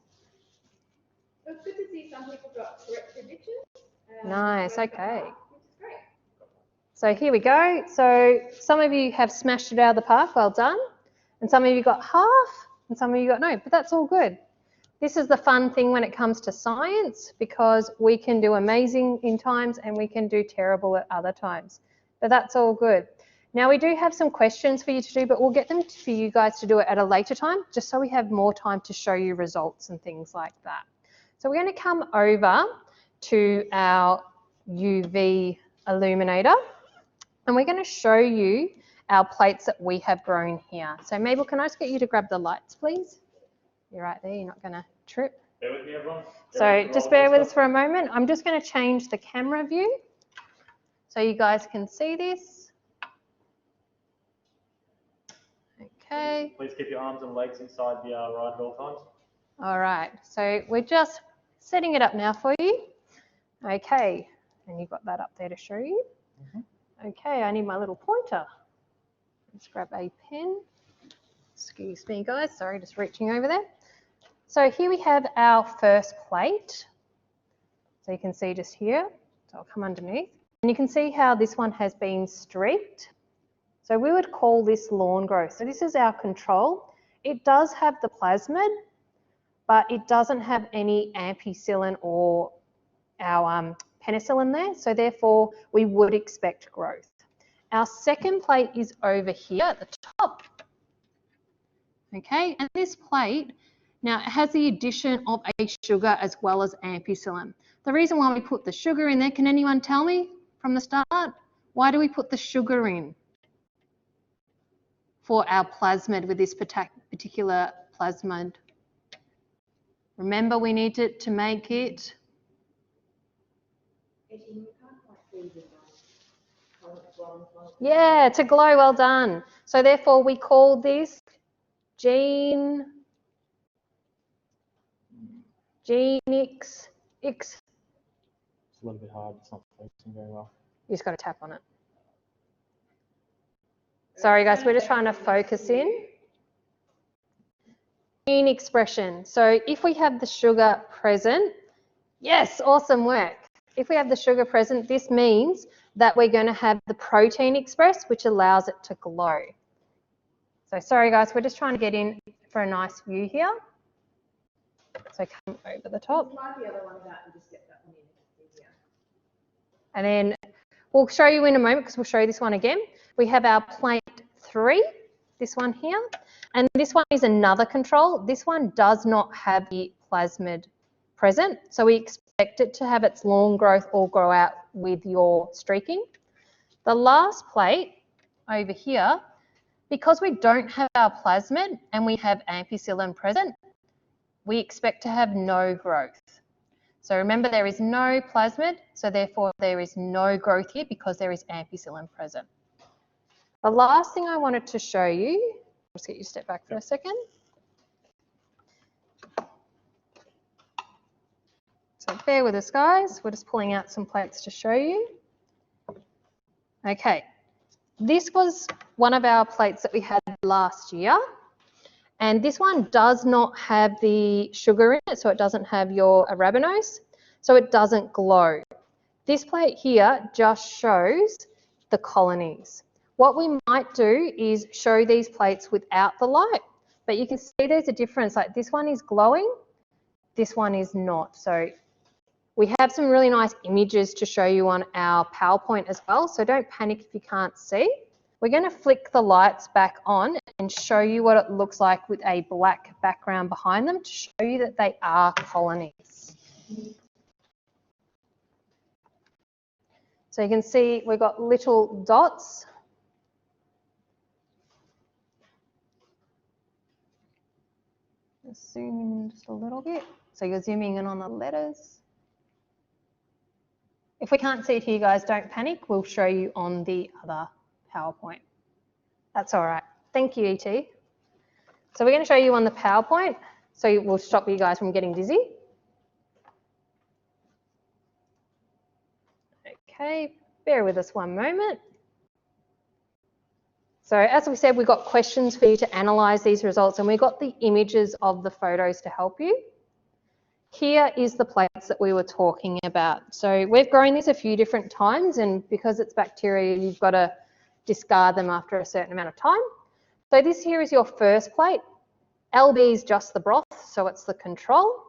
S3: It was good to see some people got correct predictions.
S2: Nice, okay.
S3: Which is great.
S2: So here we go. So some of you have smashed it out of the park, well done. And some of you got half, and some of you got no, but that's all good. This is the fun thing when it comes to science, because we can do amazing in times and we can do terrible at other times. But that's all good. Now we do have some questions for you to do, but we'll get them for you guys to do it at a later time, just so we have more time to show you results and things like that. So we're going to come over to our UV illuminator, and we're going to show you our plates that we have grown here. So Mabel, can I just get you to grab the lights, please? You're right there, you're not going to trip.
S7: Bear with me, everyone.
S2: So just bear with us for a moment. I'm just going to change the camera view so you guys can see this. Okay.
S7: Please keep your arms and legs inside the ride at all times.
S2: All right, so we're just setting it up now for you. Okay, and you've got that up there to show you. Okay, I need my little pointer. Let's grab a pen. Excuse me, guys, sorry, just reaching over there. So here we have our first plate. So you can see just here, so I'll come underneath. And you can see how this one has been streaked. So we would call this lawn growth. So this is our control. It does have the plasmid, but it doesn't have any ampicillin or our penicillin there. So therefore, we would expect growth. Our second plate is over here at the top. Okay, and this plate, now it has the addition of a sugar as well as ampicillin. The reason why we put the sugar in there, can anyone tell me from the start? Why do we put the sugar in for our plasmid with this particular plasmid? Remember, we need it to make it. Yeah, to glow, well done. So therefore we call this gene X.
S7: It's a little bit hard, it's not focusing very well.
S2: You just got to tap on it. Sorry guys, we're just trying to focus in. Gene expression. So if we have the sugar present, yes, awesome work. If we have the sugar present, this means that we're going to have the protein expressed, which allows it to glow. So sorry guys, we're just trying to get in for a nice view here. So come over the top.
S3: Slide the other ones out and just get that one in. It's easier.
S2: And then we'll show you in a moment, because we'll show you this one again. We have our plate 3, this one here. And this one is another control. This one does not have the plasmid present. So we expect it to have its lawn growth or grow out with your streaking. The last plate over here, because we don't have our plasmid and we have ampicillin present, we expect to have no growth. So remember, there is no plasmid, so therefore there is no growth here because there is ampicillin present. The last thing I wanted to show you, let's get you to step back for a second. So bear with us guys, we're just pulling out some plates to show you. Okay, this was one of our plates that we had last year. And this one does not have the sugar in it, so it doesn't have your arabinose, so it doesn't glow. This plate here just shows the colonies. What we might do is show these plates without the light, but you can see there's a difference. Like this one is glowing, This one is not. So we have some really nice images to show you on our PowerPoint as well, so don't panic if you can't see. We're going to flick the lights back on and show you what it looks like with a black background behind them to show you that they are colonies. So you can see we've got little dots. Just zoom in just a little bit. So you're zooming in on the letters. If we can't see it here, guys, don't panic. We'll show you on the other PowerPoint. That's all right. Thank you, ET. So we're going to show you on the PowerPoint, so we'll stop you guys from getting dizzy. Okay, bear with us one moment. So as we said, we've got questions for you to analyse these results, and we've got the images of the photos to help you. Here is the plates that we were talking about. So we've grown this a few different times, and because it's bacteria, you've got to discard them after a certain amount of time. So this here is your first plate. LB is just the broth, so it's the control.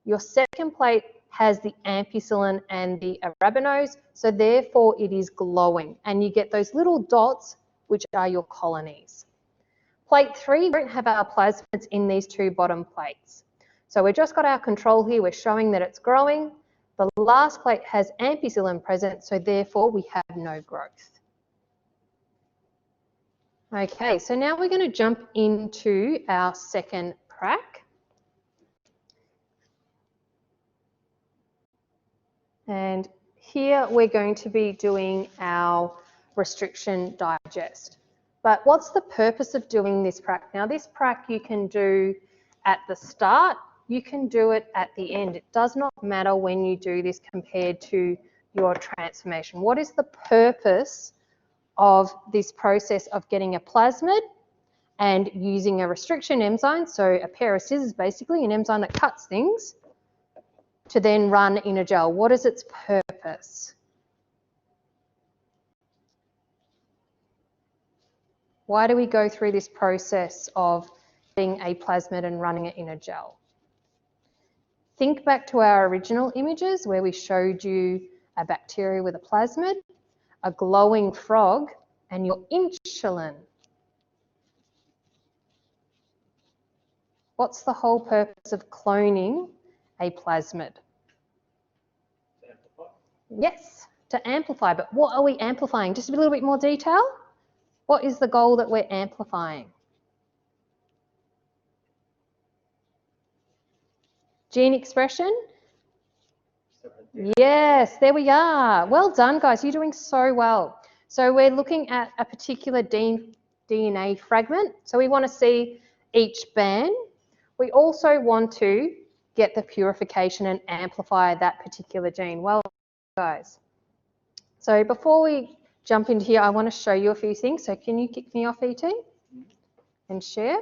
S2: Your second plate has the ampicillin and the arabinose, so therefore it is glowing, and you get those little dots, which are your colonies. Plate 3, we don't have our plasmids in these two bottom plates. So we've just got our control here, we're showing that it's growing. The last plate has ampicillin present, so therefore we have no growth. Okay, so now we're going to jump into our second prac. And here we're going to be doing our restriction digest. But what's the purpose of doing this prac? Now this prac you can do at the start, you can do it at the end. It does not matter when you do this compared to your transformation. What is the purpose of this process of getting a plasmid and using a restriction enzyme, so a pair of scissors basically, an enzyme that cuts things, to then run in a gel? What is its purpose? Why do we go through this process of getting a plasmid and running it in a gel? Think back to our original images where we showed you a bacteria with a plasmid, a glowing frog, and your insulin. What's the whole purpose of cloning a plasmid?
S7: To amplify.
S2: Yes, to amplify, but what are we amplifying? Just a little bit more detail. What is the goal that we're amplifying? Gene expression? Yes, there we are. Well done, guys. You're doing so well. So we're looking at a particular DNA fragment. So we want to see each band. We also want to get the purification and amplify that particular gene. Well, guys. So before we jump into here, I want to show you a few things. So can you kick me off, ET, and share?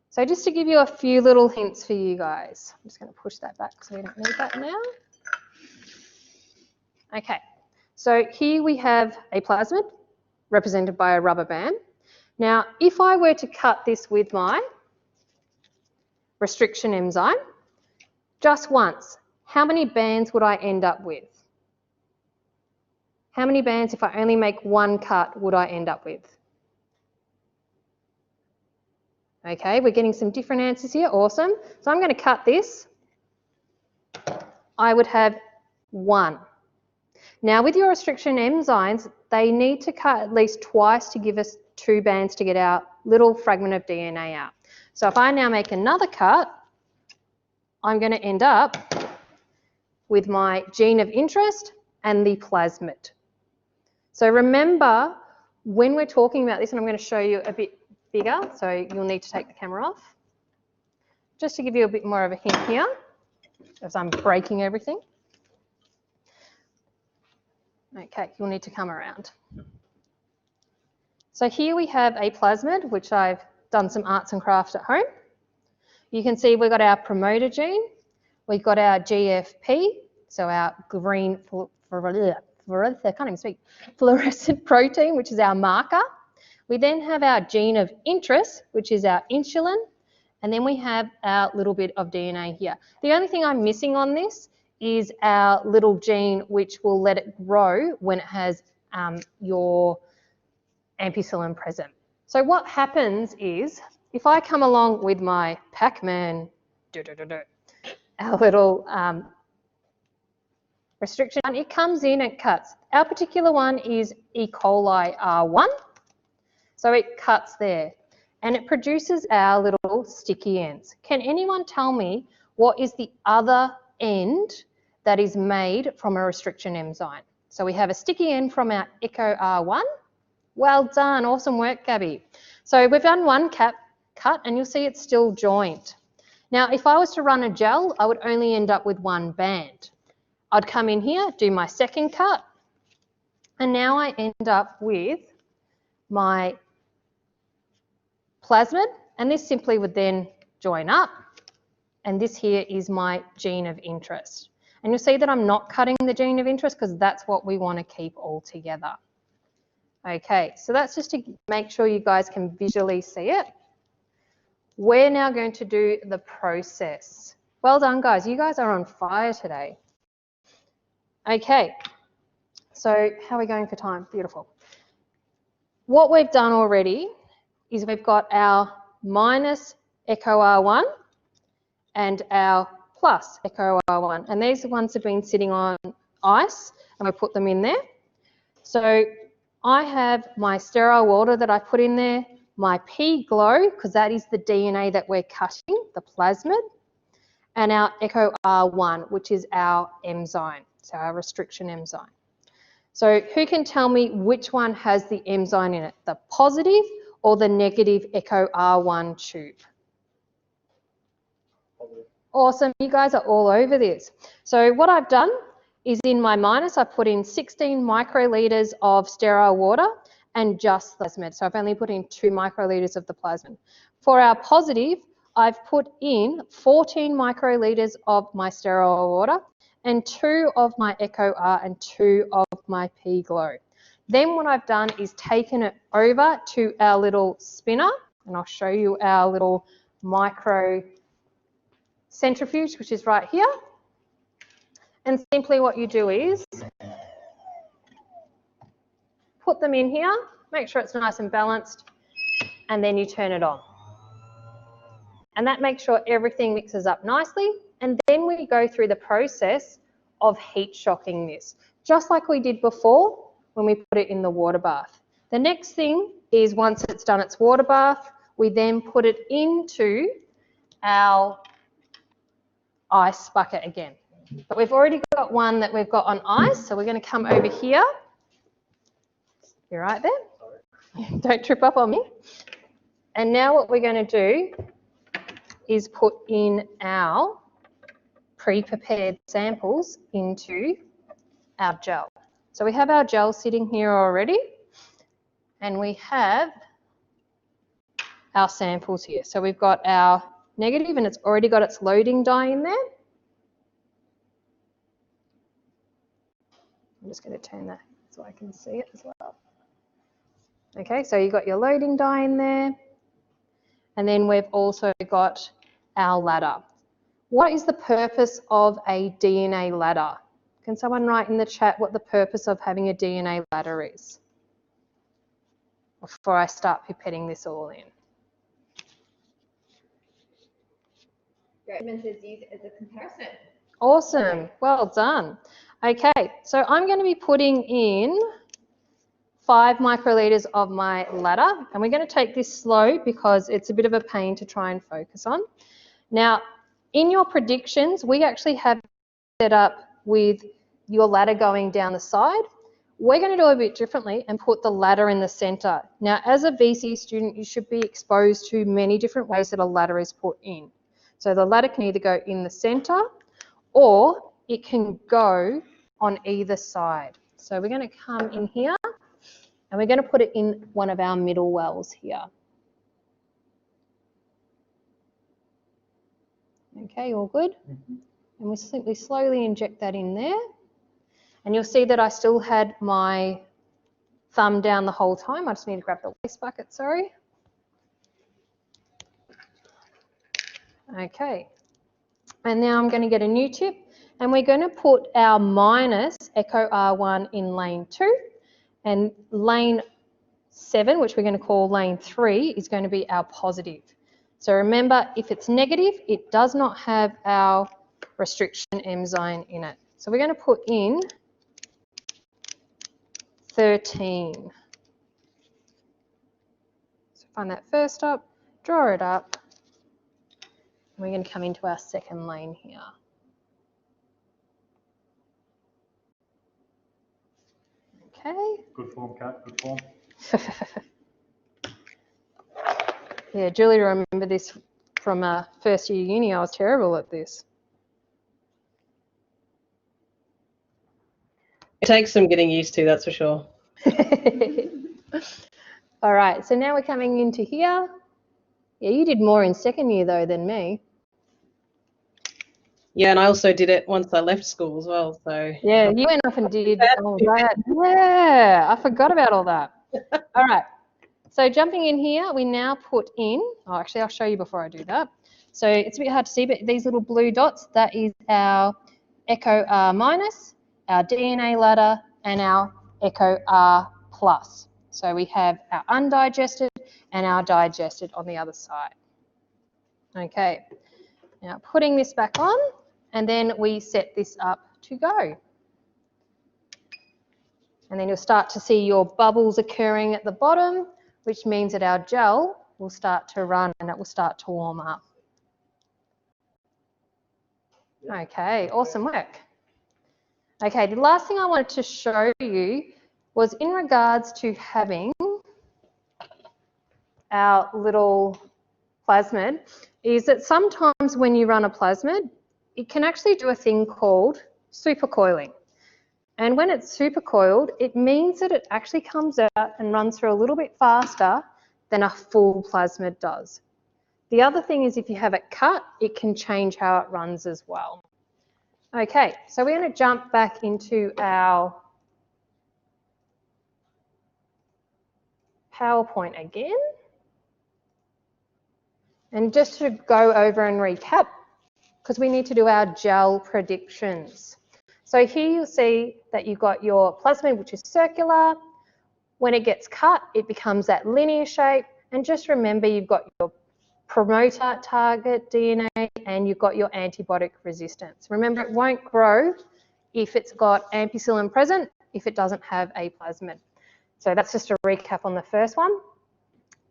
S2: So just to give you a few little hints for you guys. I'm just going to push that back so we don't need that now. Okay, so here we have a plasmid represented by a rubber band. Now, if I were to cut this with my restriction enzyme, just once, how many bands would I end up with? How many bands, if I only make one cut, would I end up with? Okay, we're getting some different answers here. Awesome. So I'm going to cut this. I would have one. Now, with your restriction enzymes, they need to cut at least twice to give us 2 bands to get our little fragment of DNA out. So if I now make another cut, I'm going to end up with my gene of interest and the plasmid. So remember, when we're talking about this, and I'm going to show you a bit bigger, so you'll need to take the camera off, just to give you a bit more of a hint here, as I'm breaking everything. Okay, you'll need to come around. So here we have a plasmid, which I've done some arts and crafts at home. You can see we've got our promoter gene, we've got our GFP, so our green, I can't even speak, fluorescent protein, which is our marker. We then have our gene of interest, which is our insulin, And then we have our little bit of DNA here. The only thing I'm missing on this is our little gene which will let it grow when it has your ampicillin present. So what happens is, if I come along with my Pac-Man, our little restriction, it comes in and cuts. Our particular one is E. coli R1, so it cuts there. And it produces our little sticky ends. Can anyone tell me what is the other end that is made from a restriction enzyme? So we have a sticky end from our Echo R1. Well done, awesome work, Gabby. So we've done one cut and you'll see it's still joined. Now, if I was to run a gel, I would only end up with one band. I'd come in here, do my second cut, and now I end up with my plasmid, and this simply would then join up, and this here is my gene of interest. And you'll see that I'm not cutting the gene of interest because that's what we want to keep all together. Okay, so that's just to make sure you guys can visually see it. We're now going to do the process. Well done, guys. You guys are on fire today. Okay, so how are we going for time? Beautiful. What we've done already is we've got our minus Echo R1 and our plus Echo R1. And these ones have been sitting on ice and we put them in there. So I have my sterile water that I put in there, my P glow, because that is the DNA that we're cutting, the plasmid, and our Echo R1, which is our enzyme, so our restriction enzyme. So who can tell me which one has the enzyme in it, the positive or the negative Echo R1 tube? Awesome, you guys are all over this. So what I've done is in my minus, I put in 16 microliters of sterile water and just plasmid. So I've only put in 2 microliters of the plasmid. For our positive, I've put in 14 microliters of my sterile water and 2 of my Echo R and 2 of my P glow. Then what I've done is taken it over to our little spinner, and I'll show you our little micro centrifuge, which is right here. And simply what you do is put them in here, make sure it's nice and balanced, and then you turn it on. And that makes sure everything mixes up nicely. And then we go through the process of heat shocking this, just like we did before when we put it in the water bath. The next thing is once it's done its water bath, we then put it into our ice bucket again. But we've already got one that we've got on ice, so we're going to come over here. You're right there. Don't trip up on me. And now what we're going to do is put in our pre-prepared samples into our gel. So we have our gel sitting here already, and we have our samples here. So we've got our negative, and it's already got its loading dye in there. I'm just going to turn that so I can see it as well. Okay, so you've got your loading dye in there, and then we've also got our ladder. What is the purpose of a DNA ladder? Can someone write in the chat what the purpose of having a DNA ladder is? Before I start pipetting this all in.
S3: Recommended use as a comparison.
S2: Awesome, well done. Okay, so I'm going to be putting in 5 microliters of my ladder, and we're going to take this slow because it's a bit of a pain to try and focus on. Now, in your predictions, we actually have set up with your ladder going down the side. We're going to do it a bit differently and put the ladder in the center. Now, as a VC student, you should be exposed to many different ways that a ladder is put in. So the ladder can either go in the center or it can go on either side. So we're going to come in here and we're going to put it in one of our middle wells here. Okay, all good? And we simply slowly inject that in there. And you'll see that I still had my thumb down the whole time. I just need to grab the waste bucket, sorry. Okay. And now I'm going to get a new tip, and we're going to put our minus echo R1 in lane 2, and lane 7, which we're going to call lane 3, is going to be our positive. So remember, if it's negative, it does not have our restriction M zone in it. So we're going to put in 13. So find that first stop, draw it up, and we're going to come into our second lane here. Okay.
S7: Good form, Kat, good form.
S2: Yeah, Julie, remember this from first year uni. I was terrible at this.
S1: It takes some getting used to, that's for sure.
S2: All right, so now we're coming into here. Yeah, you did more in second year though than me.
S1: Yeah, and I also did it once I left school as well. So
S2: Yeah, you went off and did all that. Yeah, I forgot about all that. All right, so jumping in here, we now put in, oh, actually, I'll show you before I do that. So it's a bit hard to see, but these little blue dots, that is our echo R minus, our DNA ladder, and our echo R plus. So we have our undigested and our digested on the other side. Okay, now putting this back on, and then we set this up to go. And then you'll start to see your bubbles occurring at the bottom, which means that our gel will start to run and it will start to warm up. Okay, awesome work. Okay, the last thing I wanted to show you was in regards to having our little plasmid, is that sometimes when you run a plasmid, it can actually do a thing called supercoiling. And when it's supercoiled, it means that it actually comes out and runs through a little bit faster than a full plasmid does. The other thing is if you have it cut, it can change how it runs as well. Okay, so we're going to jump back into our PowerPoint again. And just to go over and recap, because we need to do our gel predictions. So here you'll see that you've got your plasmid, which is circular. When it gets cut, it becomes that linear shape. And just remember, you've got your promoter target DNA and you've got your antibiotic resistance. Remember, it won't grow if it's got ampicillin present, if it doesn't have a plasmid. So that's just a recap on the first one.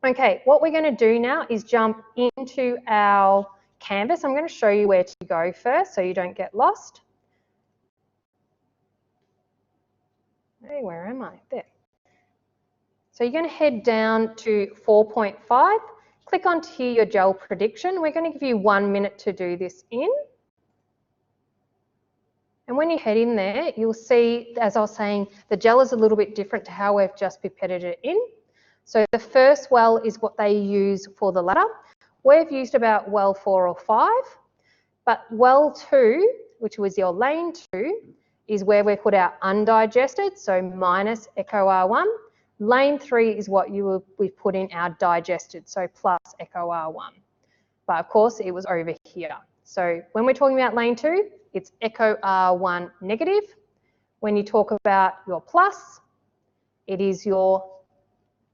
S2: Okay, what we're going to do now is jump into our canvas. I'm going to show you where to go first so you don't get lost. Hey, where am I? There. So you're going to head down to 4.5. Click onto here your gel prediction. We're going to give you 1 minute to do this in. And when you head in there, you'll see, as I was saying, the gel is a little bit different to how we've just pipetted it in. So the first well is what they use for the ladder. We've used about well 4 or 5, but well 2, which was your lane 2, is where we put our undigested, so minus echo R1. Lane 3 is what we've put in our digested, so plus echo R1. But of course, it was over here. So when we're talking about lane 2, it's echo R1 negative. When you talk about your plus, it is your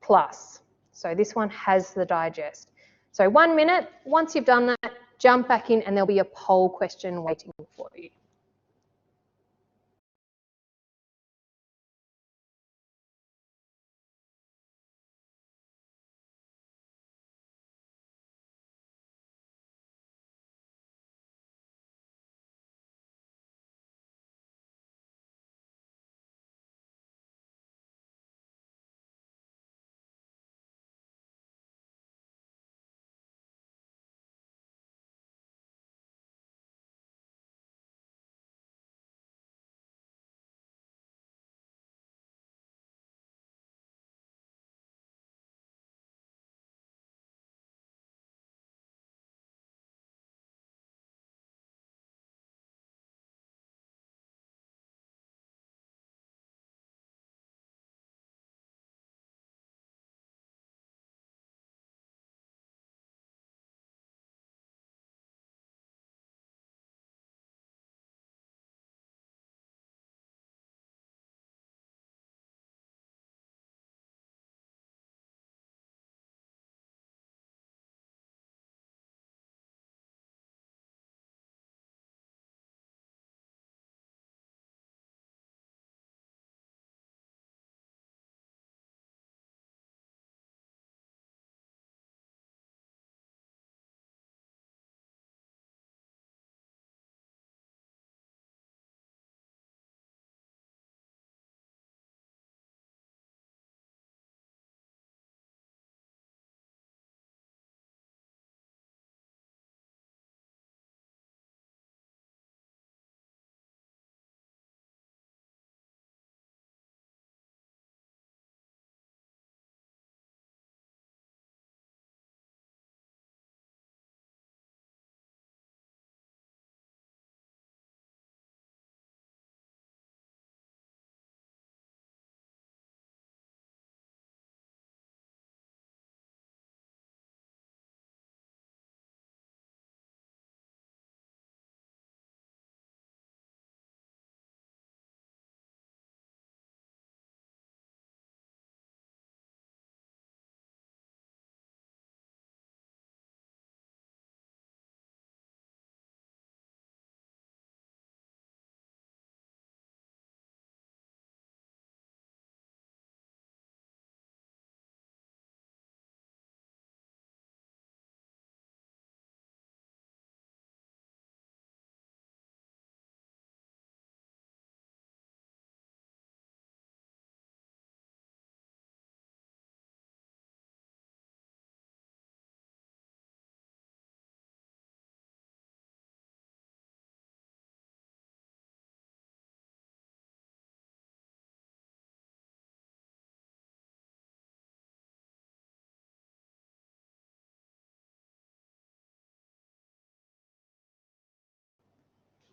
S2: plus. So this one has the digest. So 1 minute, once you've done that, jump back in and there'll be a poll question waiting for you.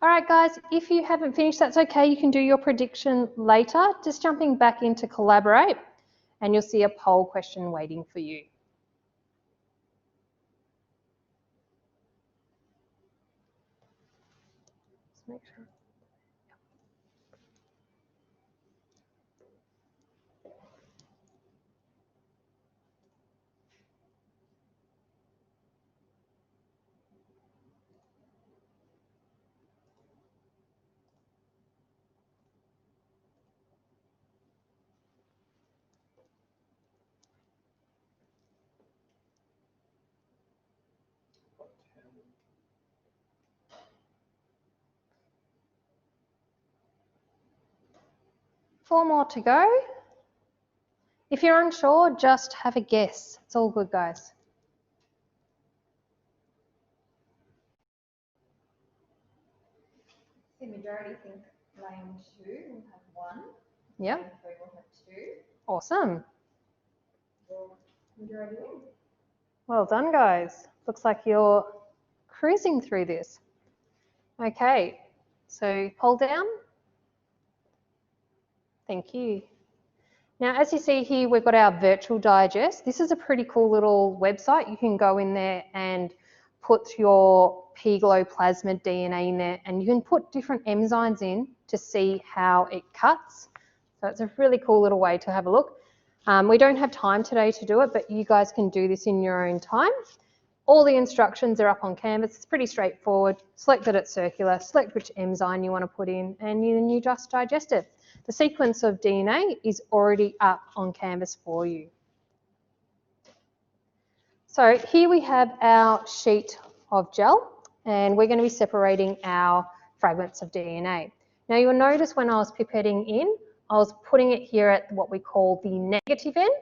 S2: All right, guys, if you haven't finished, that's okay. You can do your prediction later. Just jumping back into Collaborate, and you'll see a poll question waiting for you. Just make sure. 4 more to go. If you're unsure, just have a guess. It's all good, guys.
S3: The majority think lane 2 will have 1.
S2: Yep.
S3: Lane 3 will have 2.
S2: Awesome.
S3: Well, majority wins.
S2: Well done, guys. Looks like you're cruising through this. Okay, so poll down. Thank you. Now, as you see here, we've got our virtual digest. This is a pretty cool little website. You can go in there and put your piglo plasmid DNA in there, and you can put different enzymes in to see how it cuts. So it's a really cool little way to have a look. We don't have time today to do it, but you guys can do this in your own time. All the instructions are up on Canvas. It's pretty straightforward. Select that it's circular, select which enzyme you want to put in, and then you just digest it. The sequence of DNA is already up on Canvas for you. So here we have our sheet of gel, and we're going to be separating our fragments of DNA. Now you'll notice when I was pipetting in, I was putting it here at what we call the negative end,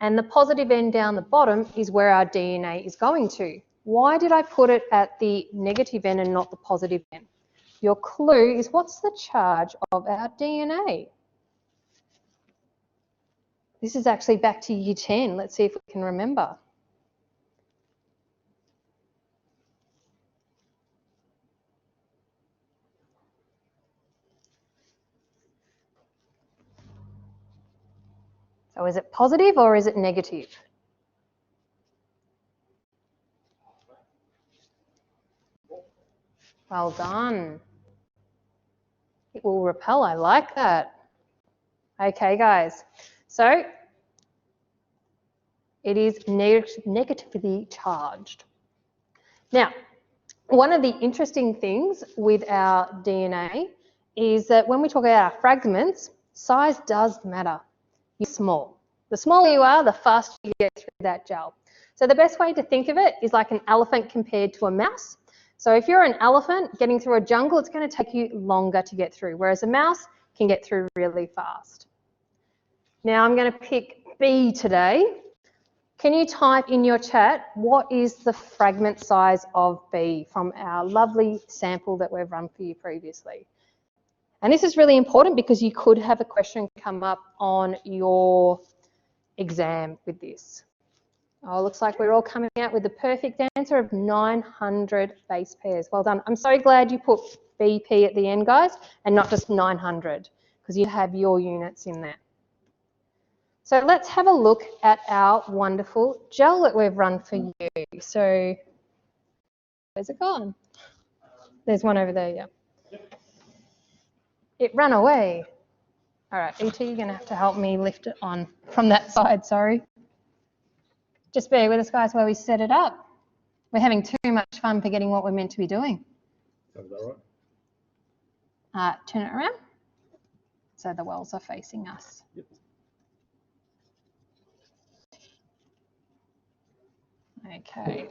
S2: and the positive end down the bottom is where our DNA is going to. Why did I put it at the negative end and not the positive end? Your clue is, what's the charge of our DNA? This is actually back to year 10. Let's see if we can remember. So is it positive or is it negative? Well done. It will repel. I like that. Okay, guys. So it is negatively charged. Now, one of the interesting things with our DNA is that when we talk about our fragments, size does matter. You're small. The smaller you are, the faster you get through that gel. So the best way to think of it is like an elephant compared to a mouse. So if you're an elephant getting through a jungle, it's going to take you longer to get through, whereas a mouse can get through really fast. Now I'm going to pick B today. Can you type in your chat, what is the fragment size of B from our lovely sample that we've run for you previously? And this is really important because you could have a question come up on your exam with this. Oh, looks like we're all coming out with the perfect answer of 900 base pairs. Well done. I'm so glad you put BP at the end, guys, and not just 900, because you have your units in there. So let's have a look at our wonderful gel that we've run for you. So where's it gone? There's one over there, yeah. It ran away. All right, ET, you're going to have to help me lift it on from that side, sorry. Just bear with us, guys, while we set it up. We're having too much fun forgetting what we're meant to be doing.
S8: Is that right?
S2: Turn it around so the wells are facing us.
S8: Yep.
S2: Okay.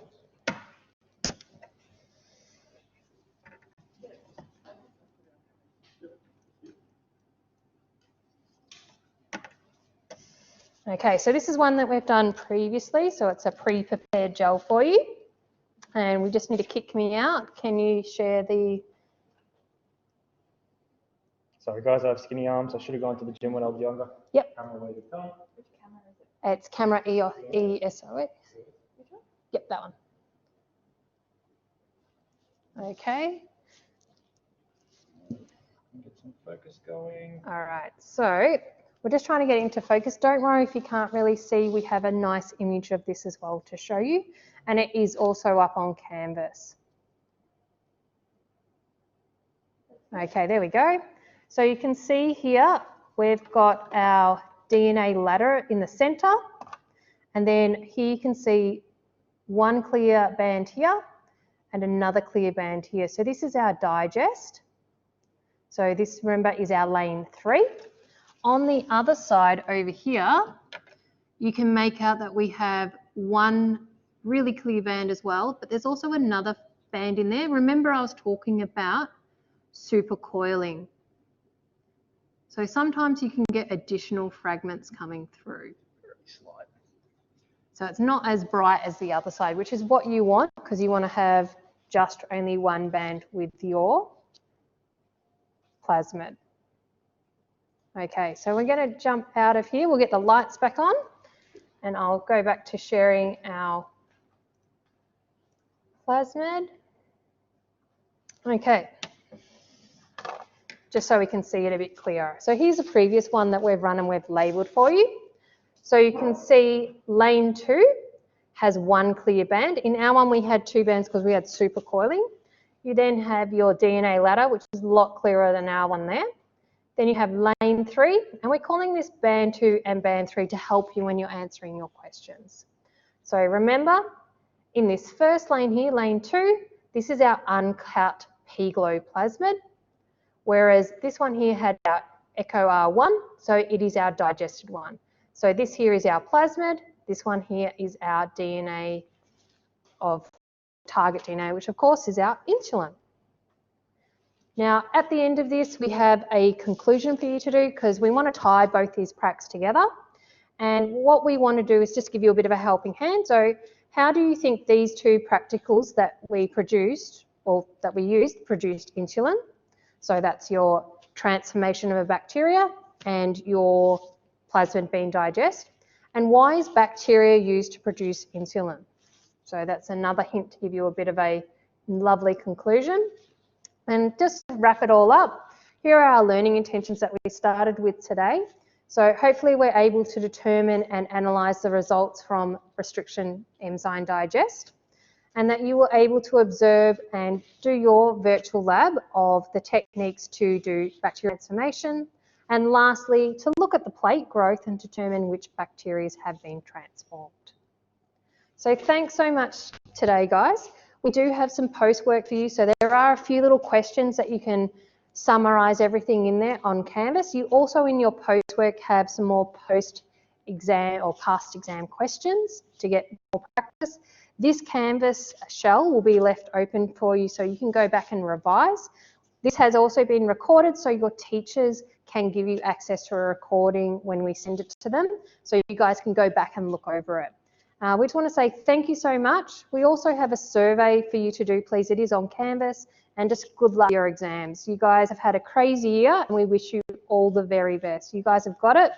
S2: Okay, so this is one that we've done previously, so it's a pre-prepared gel for you. And we just need to kick me out. Can you share the...
S7: Sorry guys, I have skinny arms. I should have gone to the gym when I was younger.
S2: Yep.
S7: Camera, where's it going?
S3: Which camera is it?
S2: It's camera ESOS. Yep, that one. Okay.
S7: some focus going.
S2: All right, so we're just trying to get into focus. Don't worry if you can't really see, we have a nice image of this as well to show you, and it is also up on Canvas. Okay, there we go. So you can see here, we've got our DNA ladder in the center, and then here you can see one clear band here and another clear band here. So this is our digest. So this, remember, is our lane 3. On the other side over here, you can make out that we have one really clear band as well, but there's also another band in there. Remember, I was talking about supercoiling. So sometimes you can get additional fragments coming through. So it's not as bright as the other side, which is what you want, because you want to have just only one band with your plasmid. Okay, so we're going to jump out of here. We'll get the lights back on, and I'll go back to sharing our plasmid. Okay, just so we can see it a bit clearer. So here's a previous one that we've run and we've labelled for you. So you can see lane 2 has one clear band. In our one, we had 2 bands because we had supercoiling. You then have your DNA ladder, which is a lot clearer than our one there. Then you have lane 3, and we're calling this band 2 and band 3 to help you when you're answering your questions. So remember, in this first lane here, lane 2, this is our uncut P-glow plasmid, whereas this one here had our echo R1, so it is our digested one. So this here is our plasmid, this one here is our DNA of target DNA, which of course is our insulin. Now, at the end of this, we have a conclusion for you to do because we want to tie both these pracs together. And what we want to do is just give you a bit of a helping hand. So how do you think these 2 practicals that we produced, or that we used, produced insulin? So that's your transformation of a bacteria and your plasmid being digested. And why is bacteria used to produce insulin? So that's another hint to give you a bit of a lovely conclusion. And just to wrap it all up, here are our learning intentions that we started with today. So hopefully we're able to determine and analyse the results from restriction enzyme digest, and that you were able to observe and do your virtual lab of the techniques to do bacterial transformation, and lastly, to look at the plate growth and determine which bacteria have been transformed. So thanks so much today, guys. We do have some post work for you, so there are a few little questions that you can summarise everything in there on Canvas. You also in your post work have some more post exam or past exam questions to get more practice. This Canvas shell will be left open for you so you can go back and revise. This has also been recorded so your teachers can give you access to a recording when we send it to them, so you guys can go back and look over it. We just want to say thank you so much. We also have a survey for you to do, please. It is on Canvas, and just good luck with your exams. You guys have had a crazy year and we wish you all the very best. You guys have got it.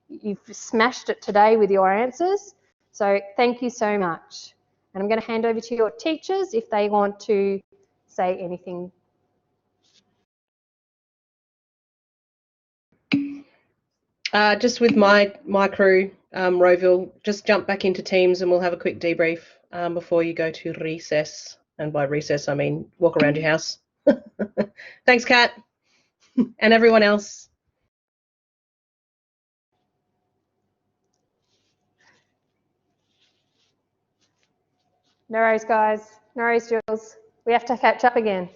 S2: You've smashed it today with your answers. So thank you so much. And I'm going to hand over to your teachers if they want to say anything.
S1: Just with my crew, Rowville, just jump back into Teams and we'll have a quick debrief before you go to recess. And by recess, I mean walk around your house. Thanks, Kat, and everyone else.
S2: No worries, guys. No worries, Jules. We have to catch up again.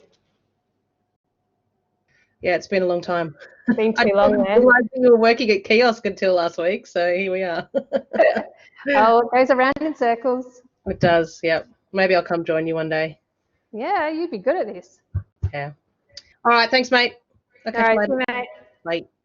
S1: Yeah, it's been a long time.
S2: Been too long, man.
S1: I didn't realize we were working at KIOSC until last week, so here we are.
S2: Oh, it goes around in circles.
S1: It does, yep. Maybe I'll come join you one day.
S2: Yeah, you'd be good at this.
S1: Yeah. All right, thanks, mate.
S2: All right, see you, mate.
S1: Bye.